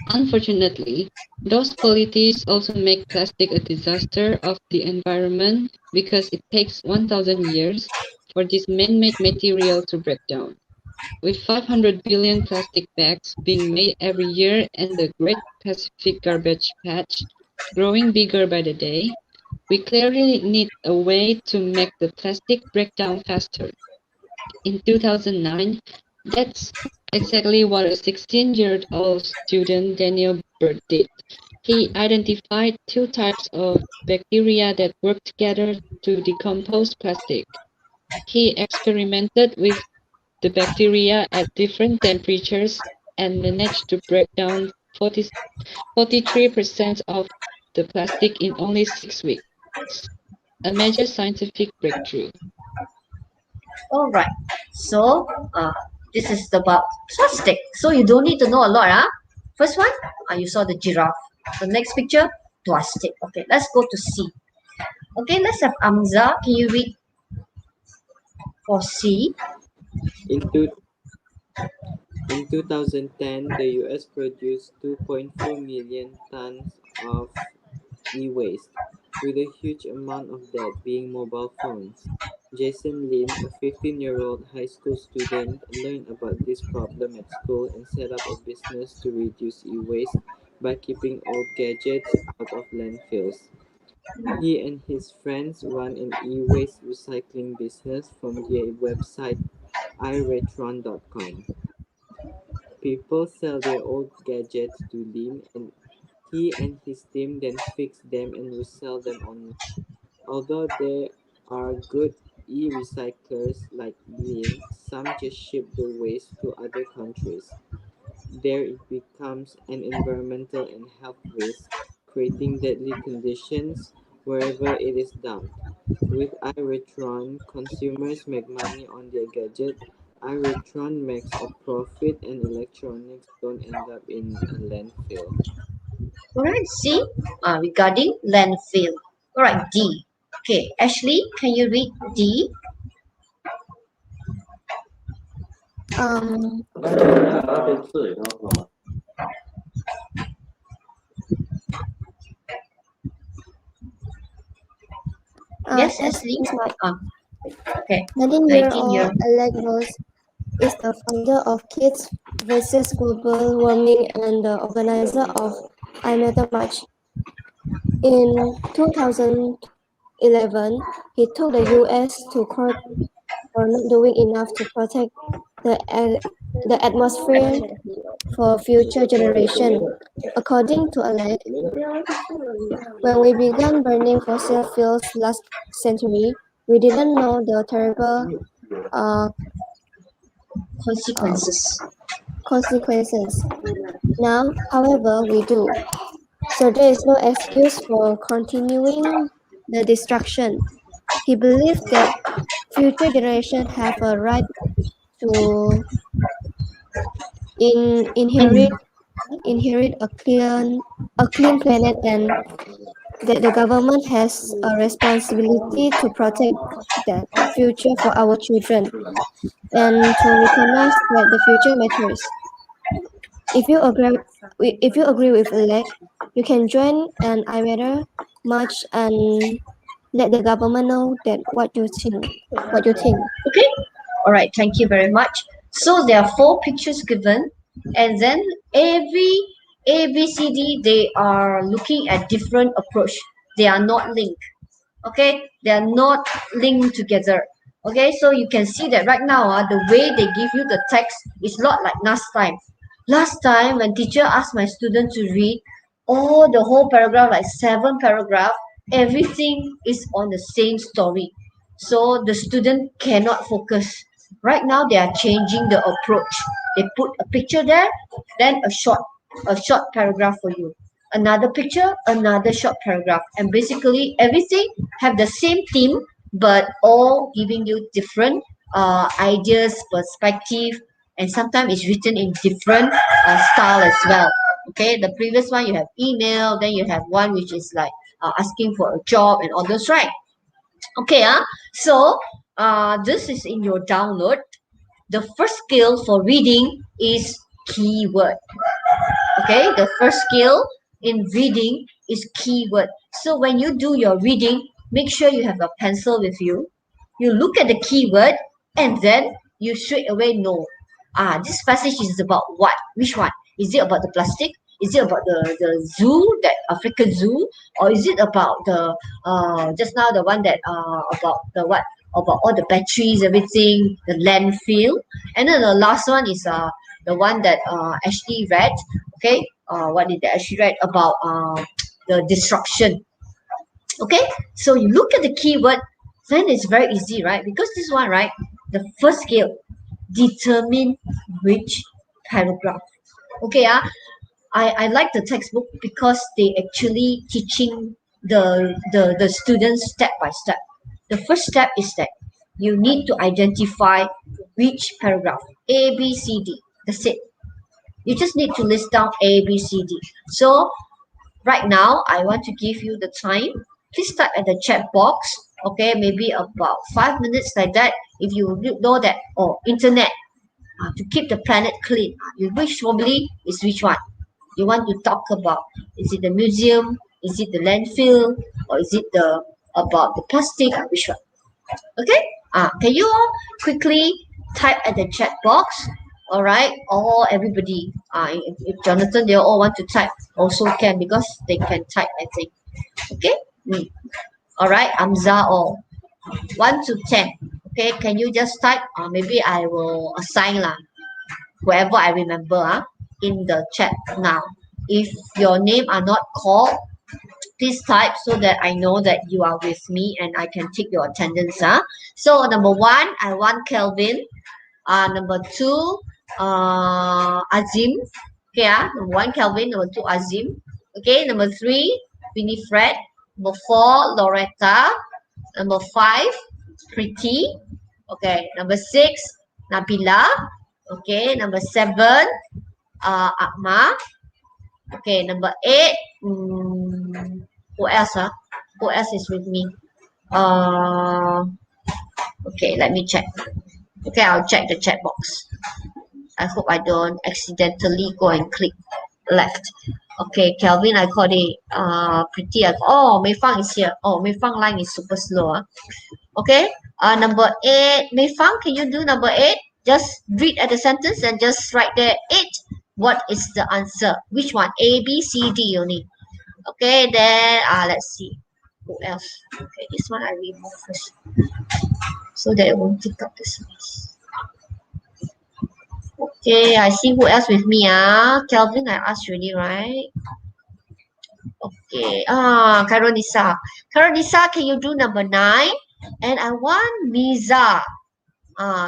Unfortunately, those qualities also make plastic a disaster of the environment because it takes 1,000 years for this man-made material to break down. With 500 billion plastic bags being made every year and the Great Pacific Garbage Patch growing bigger by the day, we clearly need a way to make the plastic break down faster. In 2009, that's exactly what a 16-year-old student, Daniel Bird, did. He identified two types of bacteria that work together to decompose plastic. He experimented with the bacteria at different temperatures and managed to break down 43% of the plastic in only 6 weeks. A major scientific breakthrough. All right. So this is about plastic. So you don't need to know a lot. First one, you saw the giraffe. The next picture, plastic. Okay, let's go to C. Okay, let's have Amza. Can you read for C? In, two, in 2010, the US produced 2.4 million tons of e-waste, with a huge amount of that being mobile phones. Jason Lim, a 15-year-old high school student, learned about this problem at school and set up a business to reduce e-waste by keeping old gadgets out of landfills. He and his friends run an e-waste recycling business from the website iretron.com. People sell their old gadgets to Lim, and he and his team then fix them and resell them online. Although there are good e-recyclers like Lim, some just ship the waste to other countries. There it becomes an environmental and health risk, creating deadly conditions wherever it is dumped. With iRetron, consumers make money on their gadget. iRetron makes a profit and electronics don't end up in a landfill. Alright, C. Regarding landfill. Alright, D. Okay, Ashley, can you read D? Um, Yes, as Ashley. is my Okay, 19-year-old 19-year. Alex Rose is the founder of Kids vs. Global Warming and the organizer of I Matter March. In 2011, he took the US to court for not doing enough to protect the, the atmosphere for future generations. According to Alec, when we began burning fossil fuels last century, we didn't know the terrible uh, Consequences. consequences. Now, however, we do. So there is no excuse for continuing the destruction. He believed that future generations have a right to Mm. inherit a clean planet, and that the government has a responsibility to protect that future for our children and to recognize that the future matters. If you agree, if you agree with Alec, you can join an I Matter march and let the government know that what you think. What you think? Okay. Alright, thank you very much. So there are four pictures given, and then every A, B, C, D, they are looking at different approach. They are not linked. Okay, they are not linked together. Okay, so you can see that right now the way they give you the text is not like last time when teacher asked my student to read all the whole paragraph, like 7 paragraph, everything is on the same story, so the student cannot focus. Right now they are changing the approach. They put a picture there, then a short paragraph for you, another picture, another short paragraph, and basically everything have the same theme, but all giving you different ideas, perspective, and sometimes it's written in different style as well. Okay, the previous one you have email, then you have one which is like asking for a job and all those, right? Okay, so this is in your download. The first skill for reading is keyword. Okay, the first skill in reading is keyword. So when you do your reading, make sure you have a pencil with you. You look at the keyword, and then you straight away know, this passage is about what? Which one? Is it about the plastic? Is it about the zoo, that African zoo? Or is it about the just now the one that about the what, about all the batteries, everything, the landfill? And then the last one is the one that Ashley read. Okay, what did Ashley read about the destruction? Okay, so you look at the keyword, then it's very easy, right? Because this one, right, the first skill, determine which paragraph. Okay, I like the textbook because they actually teaching the students step by step. The first step is that you need to identify which paragraph, A, B, C, D. That's it. You just need to list down A, B, C, D. So right now, I want to give you the time. Please type at the chat box. Okay, maybe about 5 minutes like that. If you know that, oh, internet, to keep the planet clean, you wish probably is which one you want to talk about. Is it the museum? Is it the landfill or is it the about the plastic? Which one? Okay. Can you all quickly type at the chat box? All right. All everybody. If Jonathan they all want to type, also can because they can type. I think. Okay. All right. Amza all 1 to 10. Okay. Can you just type? Maybe I will assign lah. Whoever I remember in the chat now. If your name are not called, please type so that I know that you are with me and I can take your attendance. So number 1, I want Kelvin. Number 2, Azim. Okay, number 1, Kelvin. Number 2, Azim. Okay, number 3, Winifred. Number 4, Loretta. Number 5, Pretty. Okay, number 6, Nabila. Okay, number 7, Akma. Okay, number 8, who else? Who else is with me? Okay, let me check. Okay, I'll check the chat box. I hope I don't accidentally go and click left. Okay, Kelvin, I called it. Pretty. Mei Fang is here. Mei Fang line is super slow. Okay. Number 8, Mei Fang, can you do number 8? Just read at the sentence and just write there 8. What is the answer? Which one? A, B, C, D only. Okay, then let's see. Who else? Okay, this one I remove first. So that it won't take up the space. Okay, I see who else with me. Kelvin, I asked you already, right? Okay. Karonisa. Karonisa, can you do number 9? And I want Miza.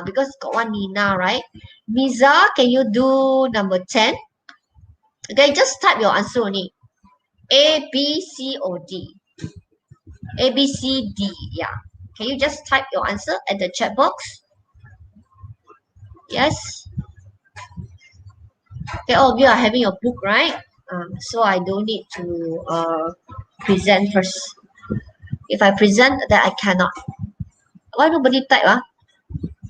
Because got one Nina, right? Miza, can you do number 10? Okay, just type your answer only. A, B, C, or D. A, B, C, D. Yeah. Can you just type your answer at the chat box? Yes. Okay, all of you are having your book, right? So I don't need to present first. If I present, then I cannot. Why nobody type?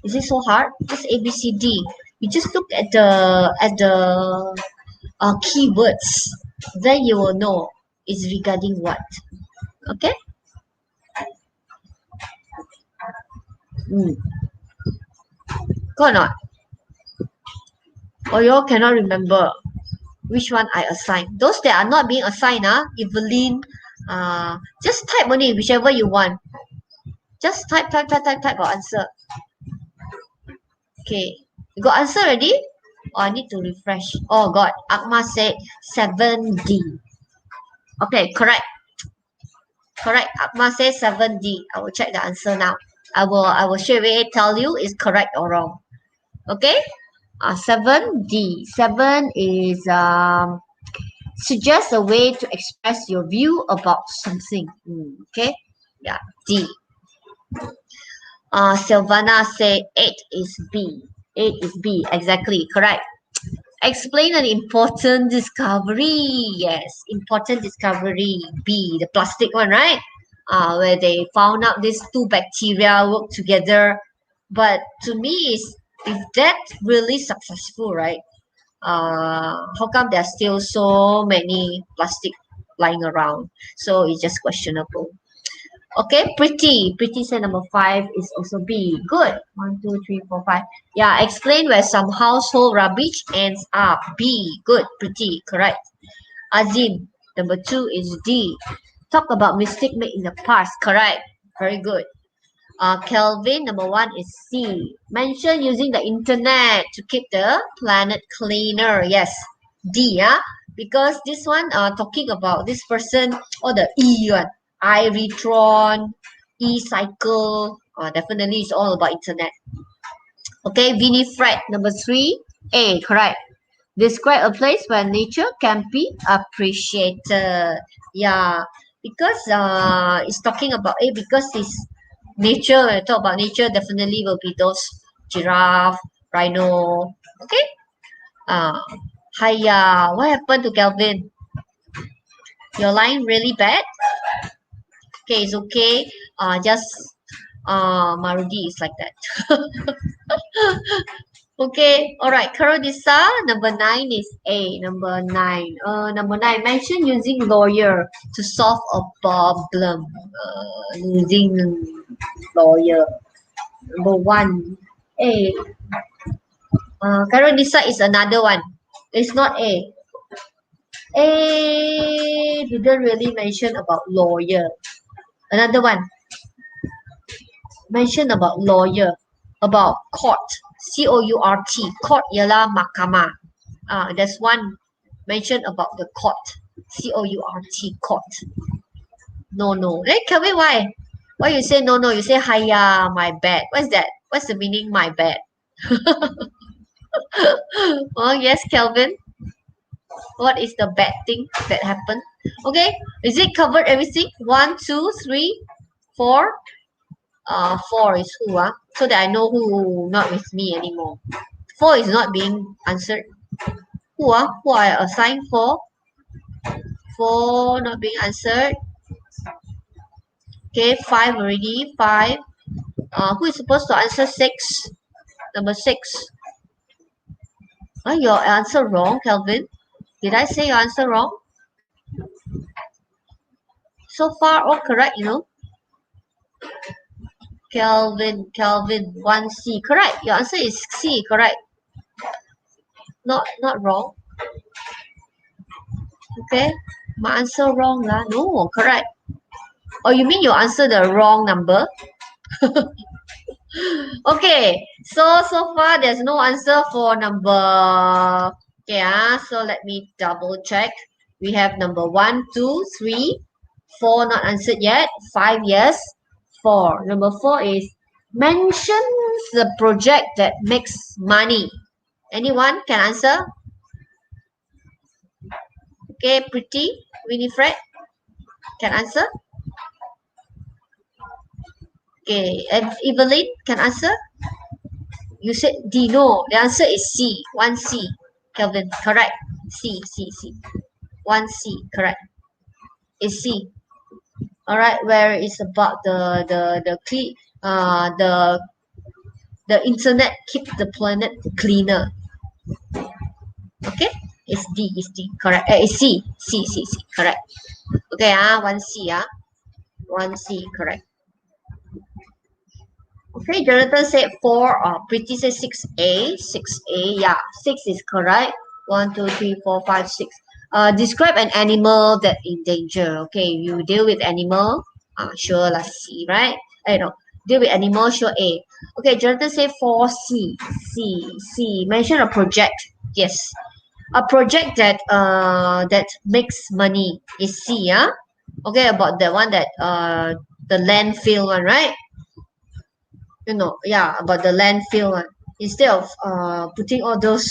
Is it so hard? Just A, B, C, D. You just look at the keywords, then you will know it's regarding what. Okay. Go or not? Or you all cannot remember which one I assigned. Those that are not being assigned, Evelyn, just type only whichever you want. Just type your answer. Okay, you got answer already? I need to refresh. Oh God, Akma said 7D. Okay, correct. Correct. Akma says 7D. I will check the answer now. I will straight away tell you is correct or wrong. Okay. 7D. 7 is suggest a way to express your view about something. Okay. Yeah. D. Silvana say 8 is B. 8 is B. Exactly. Correct. Explain an important discovery. Yes, important discovery. B, the plastic one, right? Where they found out these 2 bacteria work together. But to me, is if that's really successful, right? How come there's still so many plastic lying around? So it's just questionable. Okay, Pretty. Pretty said number 5 is also B. Good. 1, 2, 3, 4, 5. Yeah, explain where some household rubbish ends up. B. Good. Pretty. Correct. Azim. Number 2 is D. Talk about mistake made in the past. Correct. Very good. Kelvin. Number 1 is C. Mention using the internet to keep the planet cleaner. Yes. D. Because this one talking about this person or the E one. iRetron, e-cycle, definitely it's all about internet. Okay, Winifred, number 3, A, correct. Describe a place where nature can be appreciated. Yeah, because it's talking about A, because it's nature. When I talk about nature, definitely will be those giraffe, rhino. Okay. Hiya, what happened to Kelvin? Your line really bad? Okay, it's okay. Just Marudi is like that. Okay, all right. Karodisa, number 9 is A. Number 9. Number 9, mention using lawyer to solve a problem. Using lawyer. Number 1, A. Karodisa is another one. It's not A. A didn't really mention about lawyer. Another one. Mention about lawyer. About court. C-O-U-R-T. Court ialah mahkamah. There's one mention about the court. C-O-U-R-T. Court. No. Hey, Kelvin, why? Why you say no? You say hiya, my bad. What's that? What's the meaning, my bad? Oh, yes, Kelvin. What is the bad thing that happened? Okay, is it covered everything? 1, 2, 3, 4. 4 is who? So that I know who not with me anymore. 4 is not being answered. Who? Who I assigned for? 4 not being answered. Okay, 5 already. 5. Who is supposed to answer 6? Number 6. Your answer wrong, Kelvin. Did I say your answer wrong? So far, all correct, Kelvin, 1C. Correct. Your answer is C, correct. Not wrong. Okay. My answer wrong lah. No, correct. Oh, you mean you answer the wrong number? Okay. So far there's no answer for number. Okay, so let me double check. We have number 1, 2, 3, 4 not answered yet. 5, yes. 4. Number 4 is mentions the project that makes money. Anyone can answer? Okay, Pretty, Winifred can answer. Okay, and Evelyn can answer. You said D. No, the answer is C. 1C. Kelvin, correct. C. 1C, correct. Is C. All right, where it's about the internet keep the planet cleaner. Okay, it's D. Correct. It's C. Correct. Okay, 1C. 1C, correct. Okay, Jonathan said 4. Pretty said 6A. 6A, yeah, 6 is correct. 1, 2, 3, 4, 5, 6. Describe an animal that in danger. Okay, you deal with animal. Sure, let's see, right? No, deal with animal, sure, A. Okay, Jonathan said 4C. C. Mention a project. Yes, a project that makes money is C. Okay, about the one that the landfill one, right? About the landfill one. Instead of putting all those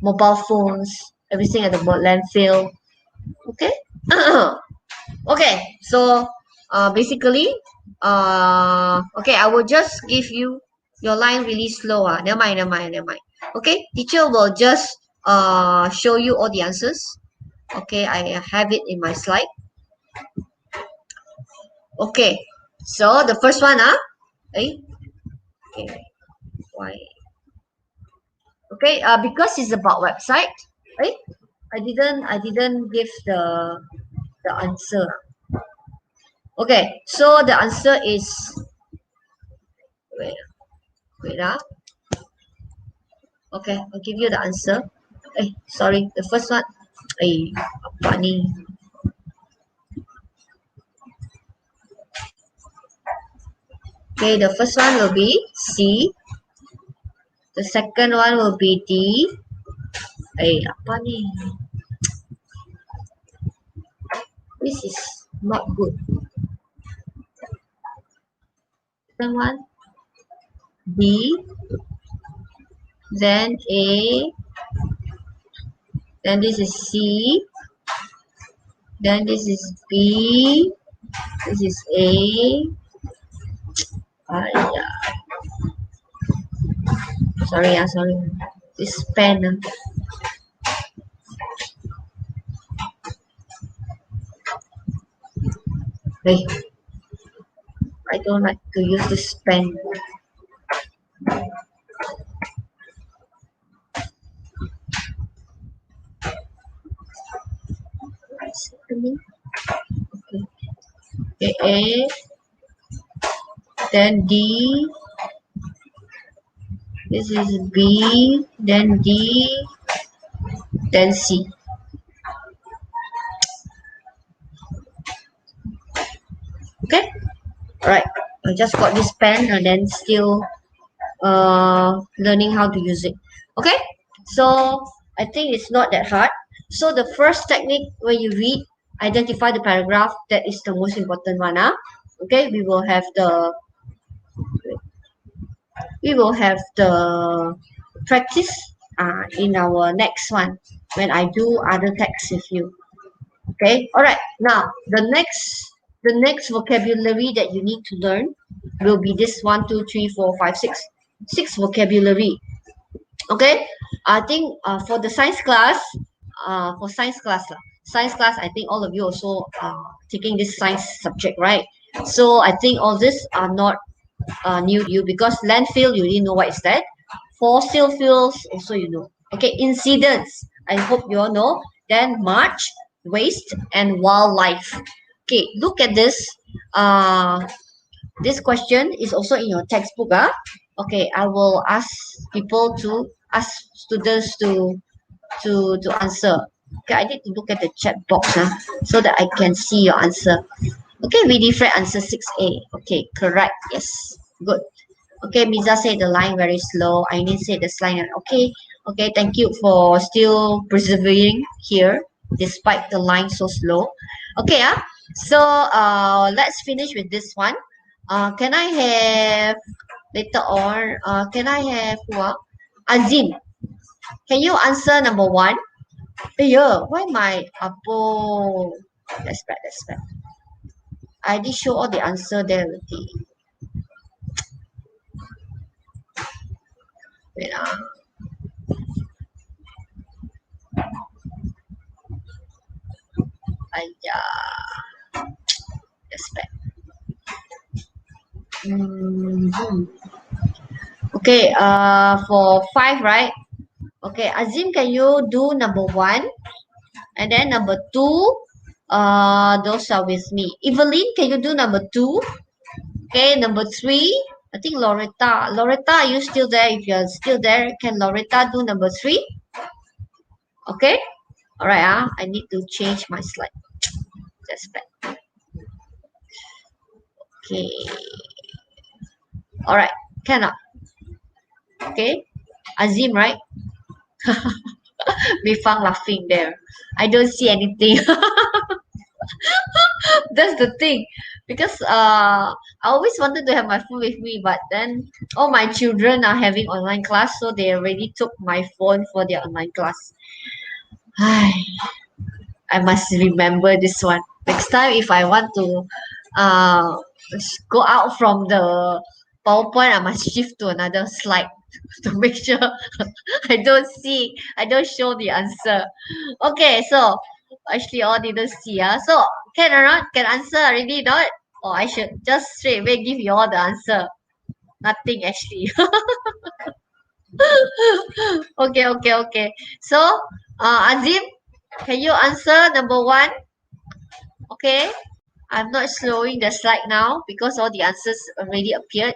mobile phones, everything at the landfill. Okay. Okay. So basically, okay, I will just give you your line really slow. Never mind. Okay, teacher will just show you all the answers. Okay, I have it in my slide. Okay, so the first one, okay. Why? Okay, because it's about website, right? I didn't give the answer. Okay, so the answer is wait. Okay, I'll give you the answer. Sorry, the first one. Apa ni? Okay, the first one will be C. The second one will be D. Apa ni? This is not good. Second one, B. Then A. Then this is C. Then this is B. This is A. Sorry. This pen. I don't like to use this pen. happening? Okay, A, then D, this is B, then D, then C. Okay, all right. I just got this pen and then still learning how to use it. Okay, so I think it's not that hard. So the first technique when you read, identify the paragraph. That is the most important one. Okay, we will have the practice in our next one when I do other texts with you. Okay, all right. Now the next vocabulary that you need to learn will be this 1, 2, 3, 4, 5, 6. 6 vocabulary. Okay, I think for the science class, science class, I think all of you also taking this science subject, right? So I think all this are not new to you because landfill, you didn't know what is that. Fossil fuels, also you know. Okay, incidents, I hope you all know. Then march, waste, and wildlife. Okay, look at this. This question is also in your textbook. Okay, I will ask students to answer. Okay, I need to look at the chat box so that I can see your answer. Okay, we different answer 6A. Okay, correct. Yes, good. Okay, Miza said the line very slow. Aini said the line. Okay, okay. Thank you for still persevering here despite the line so slow. Okay, so let's finish with this one. Can I have later on? Can I have what? Azim, can you answer number 1? Yeah, why my Apo? That's bad. That's bad. I did show all the answer there already. Wait, that's bad. Okay, for 5, right? Okay, Azim, can you do number 1? And then number 2, those are with me. Evelyn, can you do number 2? Okay, number 3, I think Loretta. Loretta, are you still there? If you're still there, can Loretta do number 3? Okay, all right. I need to change my slide. That's bad. Okay, all right, cannot. Okay, Azim, right? We found laughing there. I don't see anything. That's the thing, because I always wanted to have my phone with me, but then all my children are having online class, so they already took my phone for their online class. I must remember this one. Next time, if I want to go out from the PowerPoint, I must shift to another slide to make sure I don't show the answer. Okay, so actually all didn't see. So can or not? Can answer already not? Or I should just straight away give you all the answer. Nothing actually. Okay. So Azim, can you answer number 1? Okay. I'm not showing the slide now because all the answers already appeared.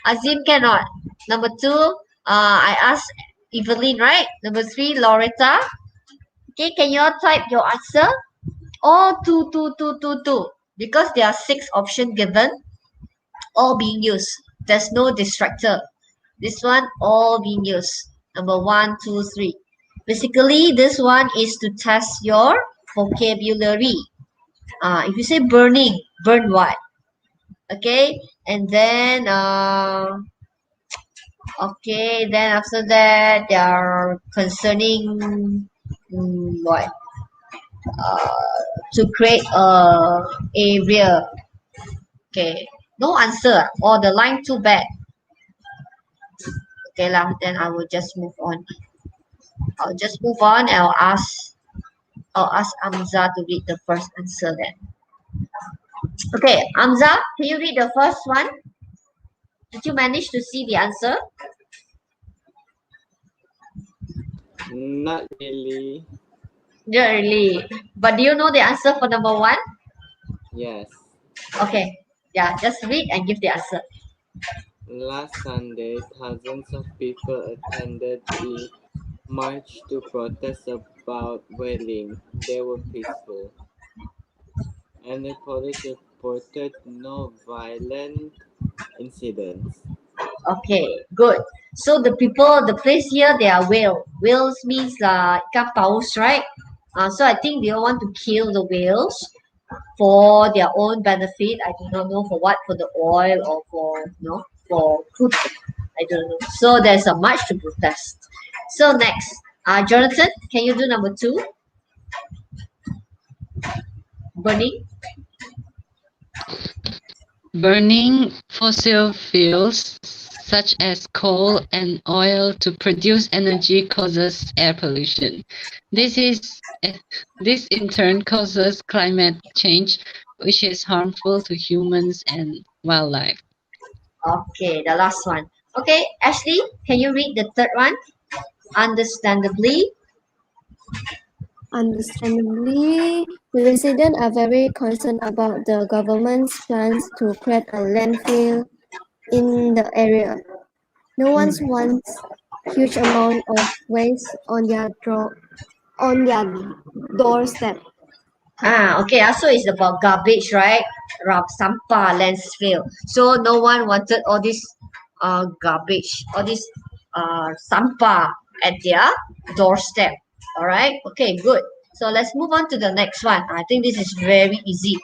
Azim cannot. Number 2, I asked Evelyn, right? Number 3, Loretta. Okay, can you all type your answer? All two. Because there are 6 options given, all being used. There's no distractor. This one, all being used. Number 1, 2, 3. Basically, this one is to test your vocabulary. If you say burning, burn what? Okay, and then okay, then after that they are concerning what? To create a area. Okay, no answer or the line too bad. Okay lah, then I will just move on. I'll just move on and I'll ask Amza to read the first answer then. Okay, Amza, can you read the first one? Did you manage to see the answer? Not really. Not really. But do you know the answer for number one? Yes. Okay. Yeah, just read and give the answer. Last Sunday, thousands of people attended the march to protest about whaling. They were peaceful, and the police reported no violent incidents. Okay, good. So the people, the place here, they are whale. Whales means ikan paus, right? So I think they all want to kill the whales for their own benefit. I do not know for what, for the oil or for food. I don't know. So there's a march to protest. So next, Jonathan, can you do number two? Burning. Burning fossil fuels such as coal and oil to produce energy causes air pollution. This in turn causes climate change, which is harmful to humans and wildlife. Okay, the last one. Okay, Ashley, can you read the third one? Understandably. Understandably, the residents are very concerned about the government's plans to create a landfill in the area. No one wants huge amount of waste on their doorstep. Okay, so it's about garbage, right? Sampah, landfill. So no one wanted all this garbage, all this sampah at their doorstep. All right. Okay, good. So let's move on to the next one. I think this is very easy.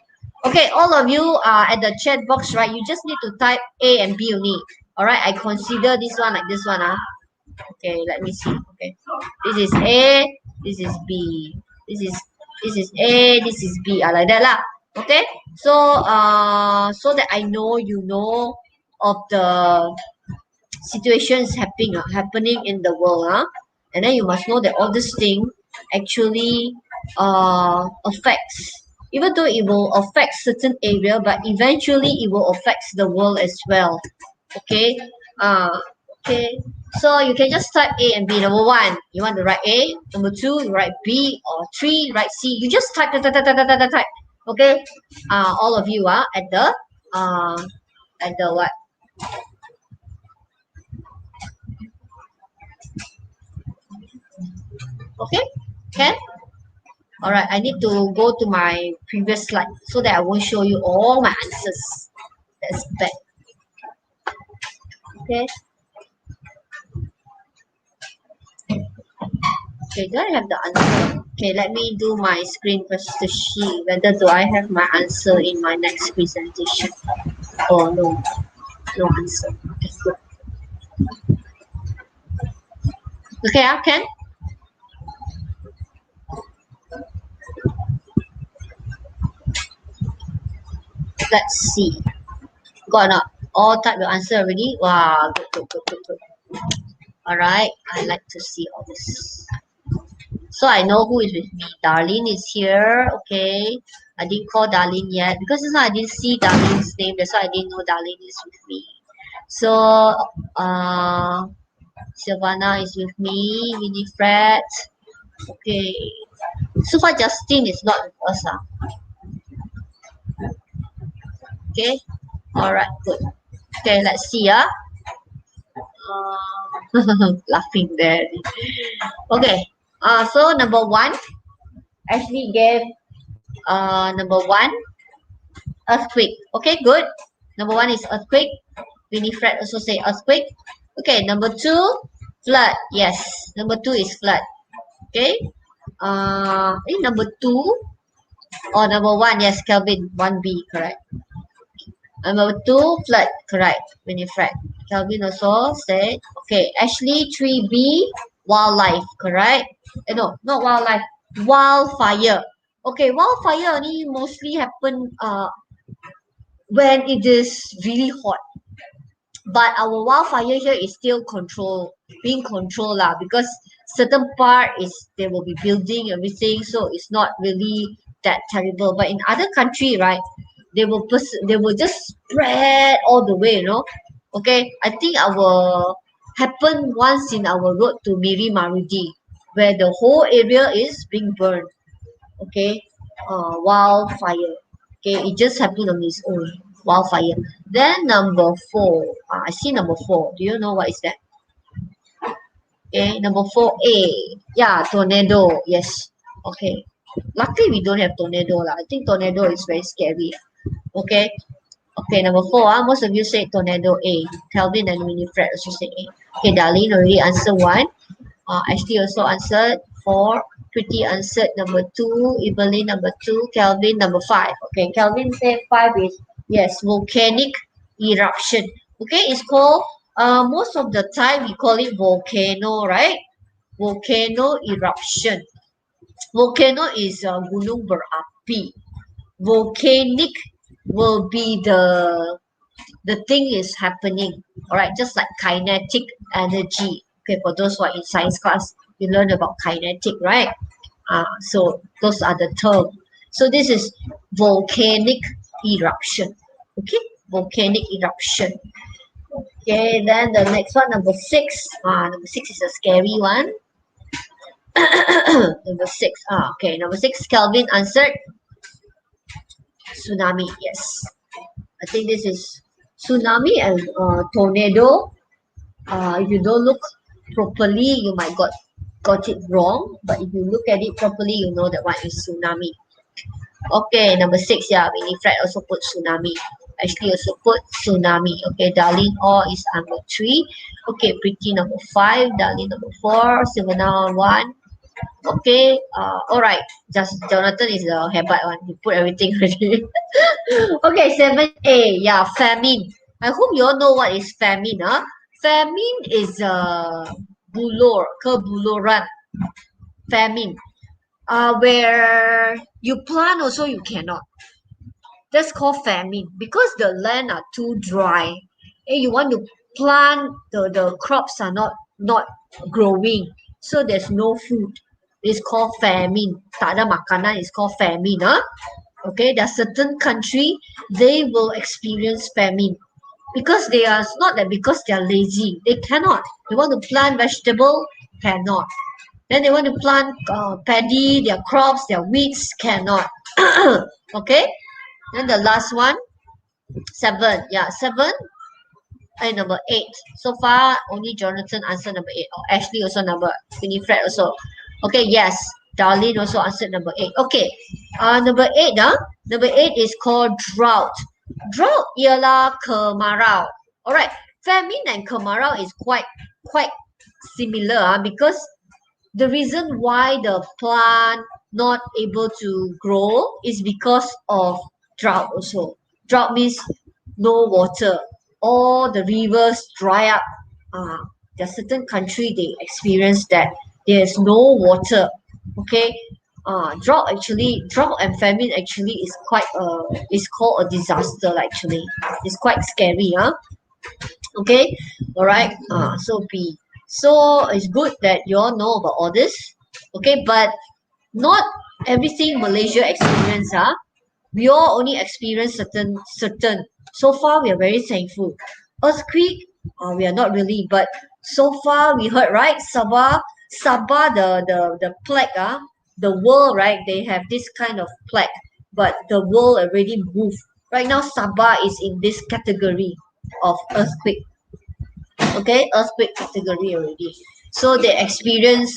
Okay, all of you are at the chat box, right? You just need to type A and B only. All right. I consider this one like this one. Okay, let me see. Okay, this is A, this is B, this is A, this is B. Like that lah. Okay, so so that I know you know of the situations happening in the world, and then you must know that all this thing actually affects, even though it will affect certain area, but eventually it will affect the world as well. Okay, okay, so you can just type A and B. Number one, you want to write A. Number two, you write B, or three, write C. You just type, type, type, type, type, type, type. Okay, all of you are at the what? Okay, can? All right, I need to go to my previous slide so that I won't show you all my answers. That's bad. Okay. Okay, do I have the answer? Okay, let me do my screen first to see whether do I have my answer in my next presentation. Oh no, no answer. Okay, good. Okay, I can. Let's see. Got not all type your answer already. Wow, good, good, good, good, good. All right, I like to see all this. So I know who is with me. Darlene is here. Okay, I didn't call Darlene yet because just now I didn't see Darlene's name. That's why I didn't know Darlene is with me. So Silvana is with me. Winifred. Okay. So far Justin is not with us. Okay. All right. Good. Okay. Let's see. Laughing there. Okay. So number one, Ashley gave number one, earthquake. Okay, good. Number one is earthquake. Winifred also say earthquake. Okay, number two, flood. Yes, number two is flood. Okay. Number two or number one, yes, Kelvin, 1B, correct. Number two, flood, correct. Winifred. Kelvin also said, okay. Ashley, 3B, wildlife, correct. No, not wildlife, wildfire. Okay, wildfire only mostly happen when it is really hot. But our wildfire here is still being controlled lah, because certain part is they will be building everything, so it's not really that terrible. But in other country, right, they will just spread all the way, Okay, I think our happened once in our road to Miri Marudi. where the whole area is being burned. Okay, wildfire. Okay, it just happened on its own. Wildfire. Then number 4. I see number 4. Do you know what is that? Okay, number 4A. Yeah, tornado. Yes. Okay. Luckily, we don't have tornado lah. I think tornado is very scary. Okay. Okay, number 4. Most of you said tornado A. Calvin and Winifred also said A. Okay, Darlene already answered 1. Ashley also answered 4. Pretty answered number 2. Evelyn number 2. Calvin number 5. Okay, Calvin said 5 is yes, volcanic eruption. Okay, it's called most of the time we call it volcano, right? Volcano eruption. Volcano is gunung berapi. Volcanic will be the thing is happening. All right, just like kinetic energy. Okay, for those who are in science class, you learn about kinetic, right? So those are the terms. So this is volcanic eruption. Okay, volcanic eruption. Okay, then the next one, number 6. Number 6 is a scary one. Number 6. Okay, number 6, Kelvin answered tsunami. Yes, I think this is tsunami and tornado. If you don't look properly, you might got it wrong. But if you look at it properly, you know that one is tsunami. Okay, number 6. Yeah, Winifred also put tsunami. Ashley also put tsunami. Okay, Darlene all is number 3. Okay, Pretty number 5. Darlene number 4. Silvana 1. Okay, all right. Just Jonathan is the hebat one. He put everything already. Okay, 7A. Yeah, famine. I hope you all know what is famine. Famine is bulur, kebuluran. Famine. Where you plant also you cannot. That's called famine because the land are too dry. And you want to plant, the crops are not growing. So there's no food. It's called famine. Tak ada makanan is called famine. Okay, there are certain country they will experience famine because they are not that because they are lazy. They cannot. They want to plant vegetable, cannot. Then they want to plant paddy, their crops, their wheats, cannot. Okay. Then the last one, 7. Yeah, 7. And number 8. So far, only Jonathan answered number 8. Or Ashley also number. Winifred also. Okay, yes. Darlene also answered number 8. Okay. Number 8. Number 8 is called drought. Drought ialah kemarau. Alright. Famine and kemarau is quite similar because the reason why the plant not able to grow is because of drought also. Drought means no water. All the rivers dry up. There are certain country they experience that there's no water. Okay. Drought and famine actually is is called a disaster actually. It's quite scary, Okay, all right. So B. So it's good that you all know about all this. Okay, but not everything Malaysia experience. We all only experience certain. So far, we are very thankful. Earthquake, we are not really, but so far we heard right. Sabah, the plague. The world, right? They have this kind of plague, but the world already moved. Right now, Sabah is in this category of earthquake. Okay, earthquake category already. So they experience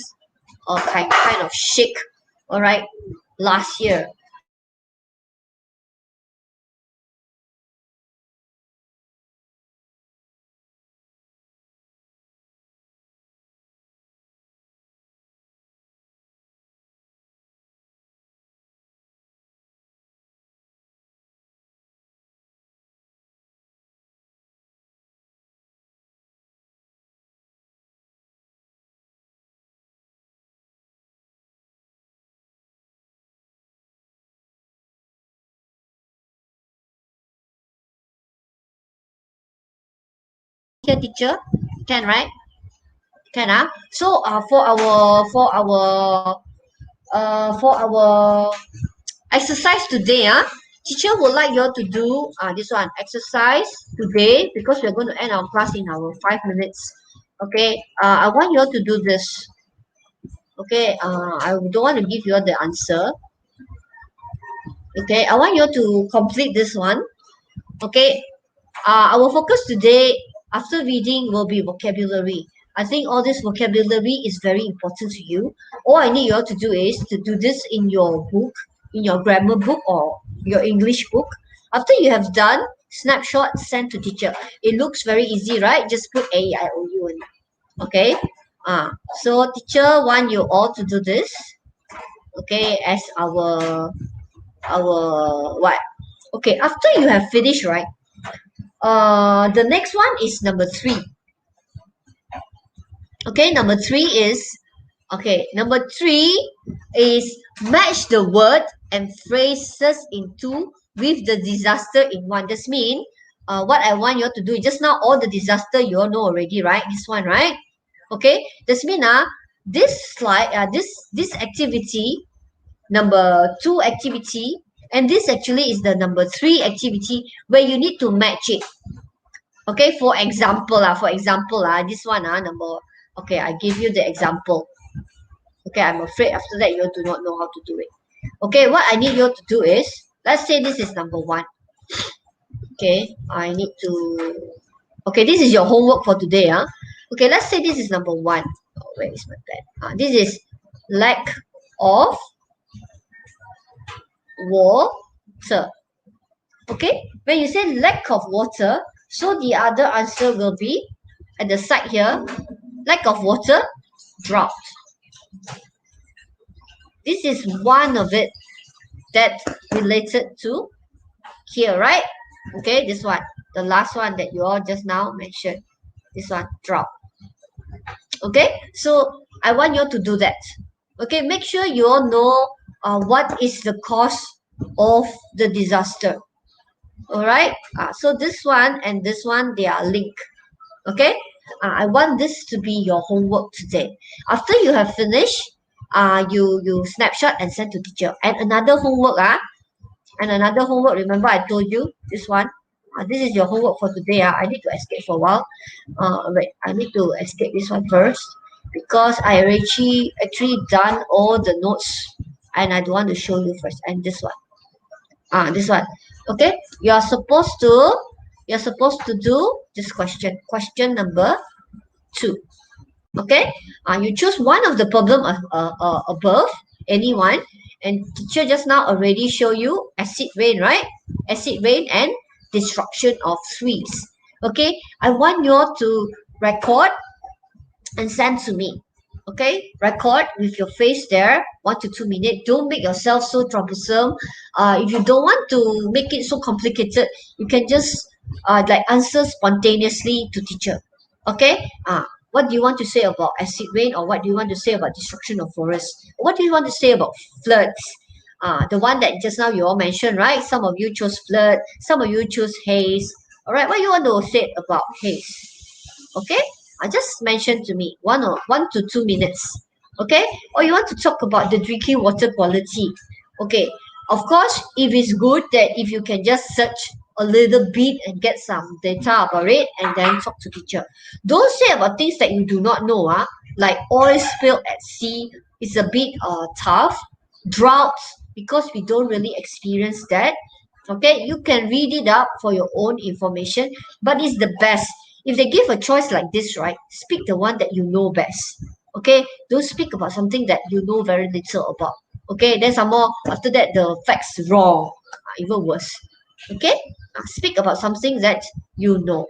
a kind of shake. All right, last year. Here, teacher, can right? Can So for our exercise today, teacher would like you all to do this one exercise today because we're going to end our class in our 5 minutes. Okay, I want you all to do this. Okay, I don't want to give you the answer. Okay, I want you to complete this one. Okay, our focus today after reading will be vocabulary. I think all this vocabulary is very important to you. All I need you all to do is to do this in your book, in your grammar book or your English book. After you have done, snapshot, send to teacher. It looks very easy, right? Just put A-I-O-U in. Okay. So teacher want you all to do this. Okay, as our what? Okay, after you have finished, right? The next one is number 3. Okay, number 3 is match the word and phrases into with the disaster in one. This means what I want you all to do just now, all the disaster you all know already, right? This one, right? Okay, this means this slide, this activity, number 2 activity, and this actually is the number 3 activity where you need to match it. Okay, for example, this one, number, okay, I give you the example. Okay, I'm afraid after that you do not know how to do it. Okay, what I need you to do is, let's say this is number 1. Okay, I need to, okay, this is your homework for today. Okay, let's say this is number 1. Oh, where is my pen? This is lack of water. Okay, when you say lack of water, so the other answer will be at the side here, lack of water, drought. This is one of it that related to here, right? Okay, this one, the last one that you all just now mentioned, this one, drought. Okay, so I want you to do that. Okay, make sure you all know what is the cause of the disaster. All right, so this one and this one, they are linked. Okay, I want this to be your homework today. After you have finished, you snapshot and send to teacher. And another homework, remember I told you this one. This is your homework for today. I need to escape for a while. Wait, I need to escape this one first because I actually done all the notes and I don't want to show you first. And this one. This one. Okay, you're supposed to do this question number 2. Okay, you choose one of the problem above, any one, and teacher just now already show you acid rain, right? Acid rain and destruction of trees. Okay, I want you all to record and send to me. Okay, record with your face there, 1 to 2 minutes. Don't make yourself so troublesome. If you don't want to make it so complicated, you can just like answer spontaneously to teacher. Okay, what do you want to say about acid rain, or what do you want to say about destruction of forests? What do you want to say about floods? The one that just now you all mentioned, right? Some of you chose flood, some of you chose haze. All right, what do you want to say about haze? Okay, just mention to me 1 to 2 minutes. Okay, or you want to talk about the drinking water quality? Okay, of course, if it's good that if you can just search a little bit and get some data about it and then talk to teacher. Don't say about things that you do not know, like oil spill at sea is a bit tough. Droughts, because we don't really experience that. Okay, you can read it up for your own information, but it's the best. If they give a choice like this, right, speak the one that you know best. Okay, don't speak about something that you know very little about. Okay, then some more after that the facts wrong, even worse. Okay, speak about something that you know.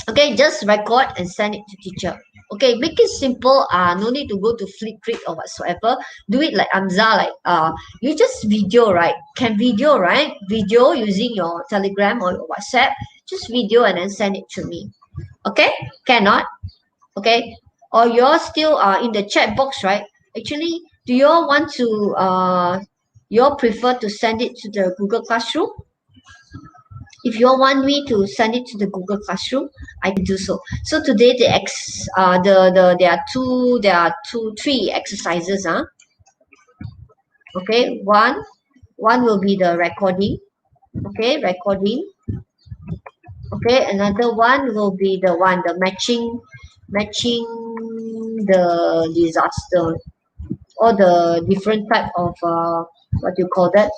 Okay, just record and send it to teacher. Okay, make it simple. No need to go to Flipgrid or whatsoever. Do it like Amza, like you just video, right? Can video, right? Video using your Telegram or your WhatsApp. Just video and then send it to me. Okay, cannot. Okay, or you're still in the chat box, right? Actually, do you all want to you all prefer to send it to the Google Classroom? If you all want me to send it to the Google Classroom, I can do so. So today there are three exercises. Okay, one will be the recording. Okay, recording. Okay, another one will be the matching the disaster. all the different type of what you call that,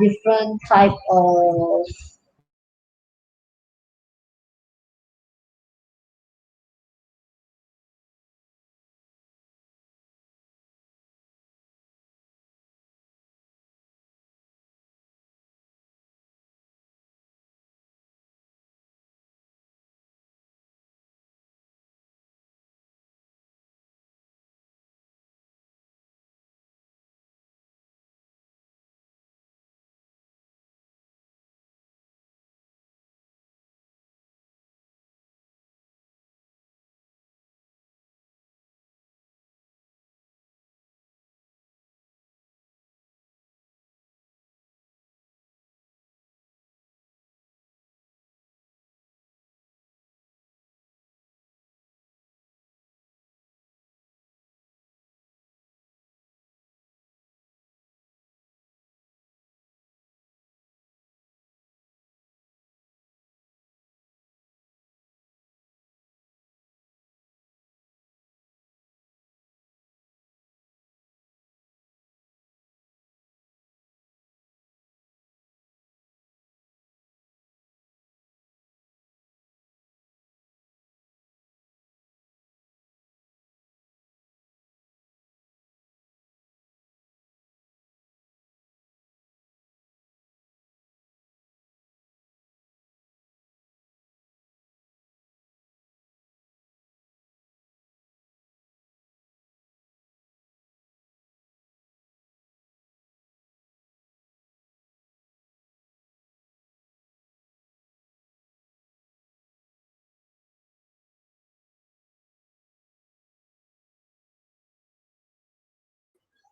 different type of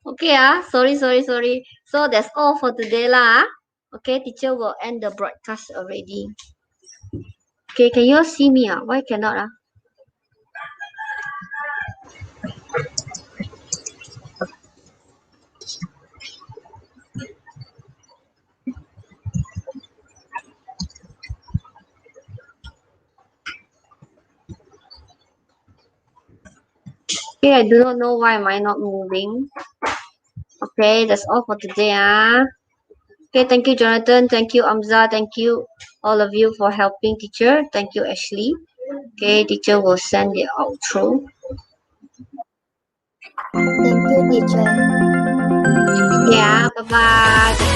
okay, sorry. So that's all for today lah. Okay, teacher will end the broadcast already. Okay, can you all see me? Why cannot? Okay, I do not know why am I not moving. Okay, that's all for today. Okay, thank you, Jonathan. Thank you, Amza. Thank you, all of you, for helping teacher. Thank you, Ashley. Okay, teacher will send the outro. Thank you, teacher. Yeah, bye-bye.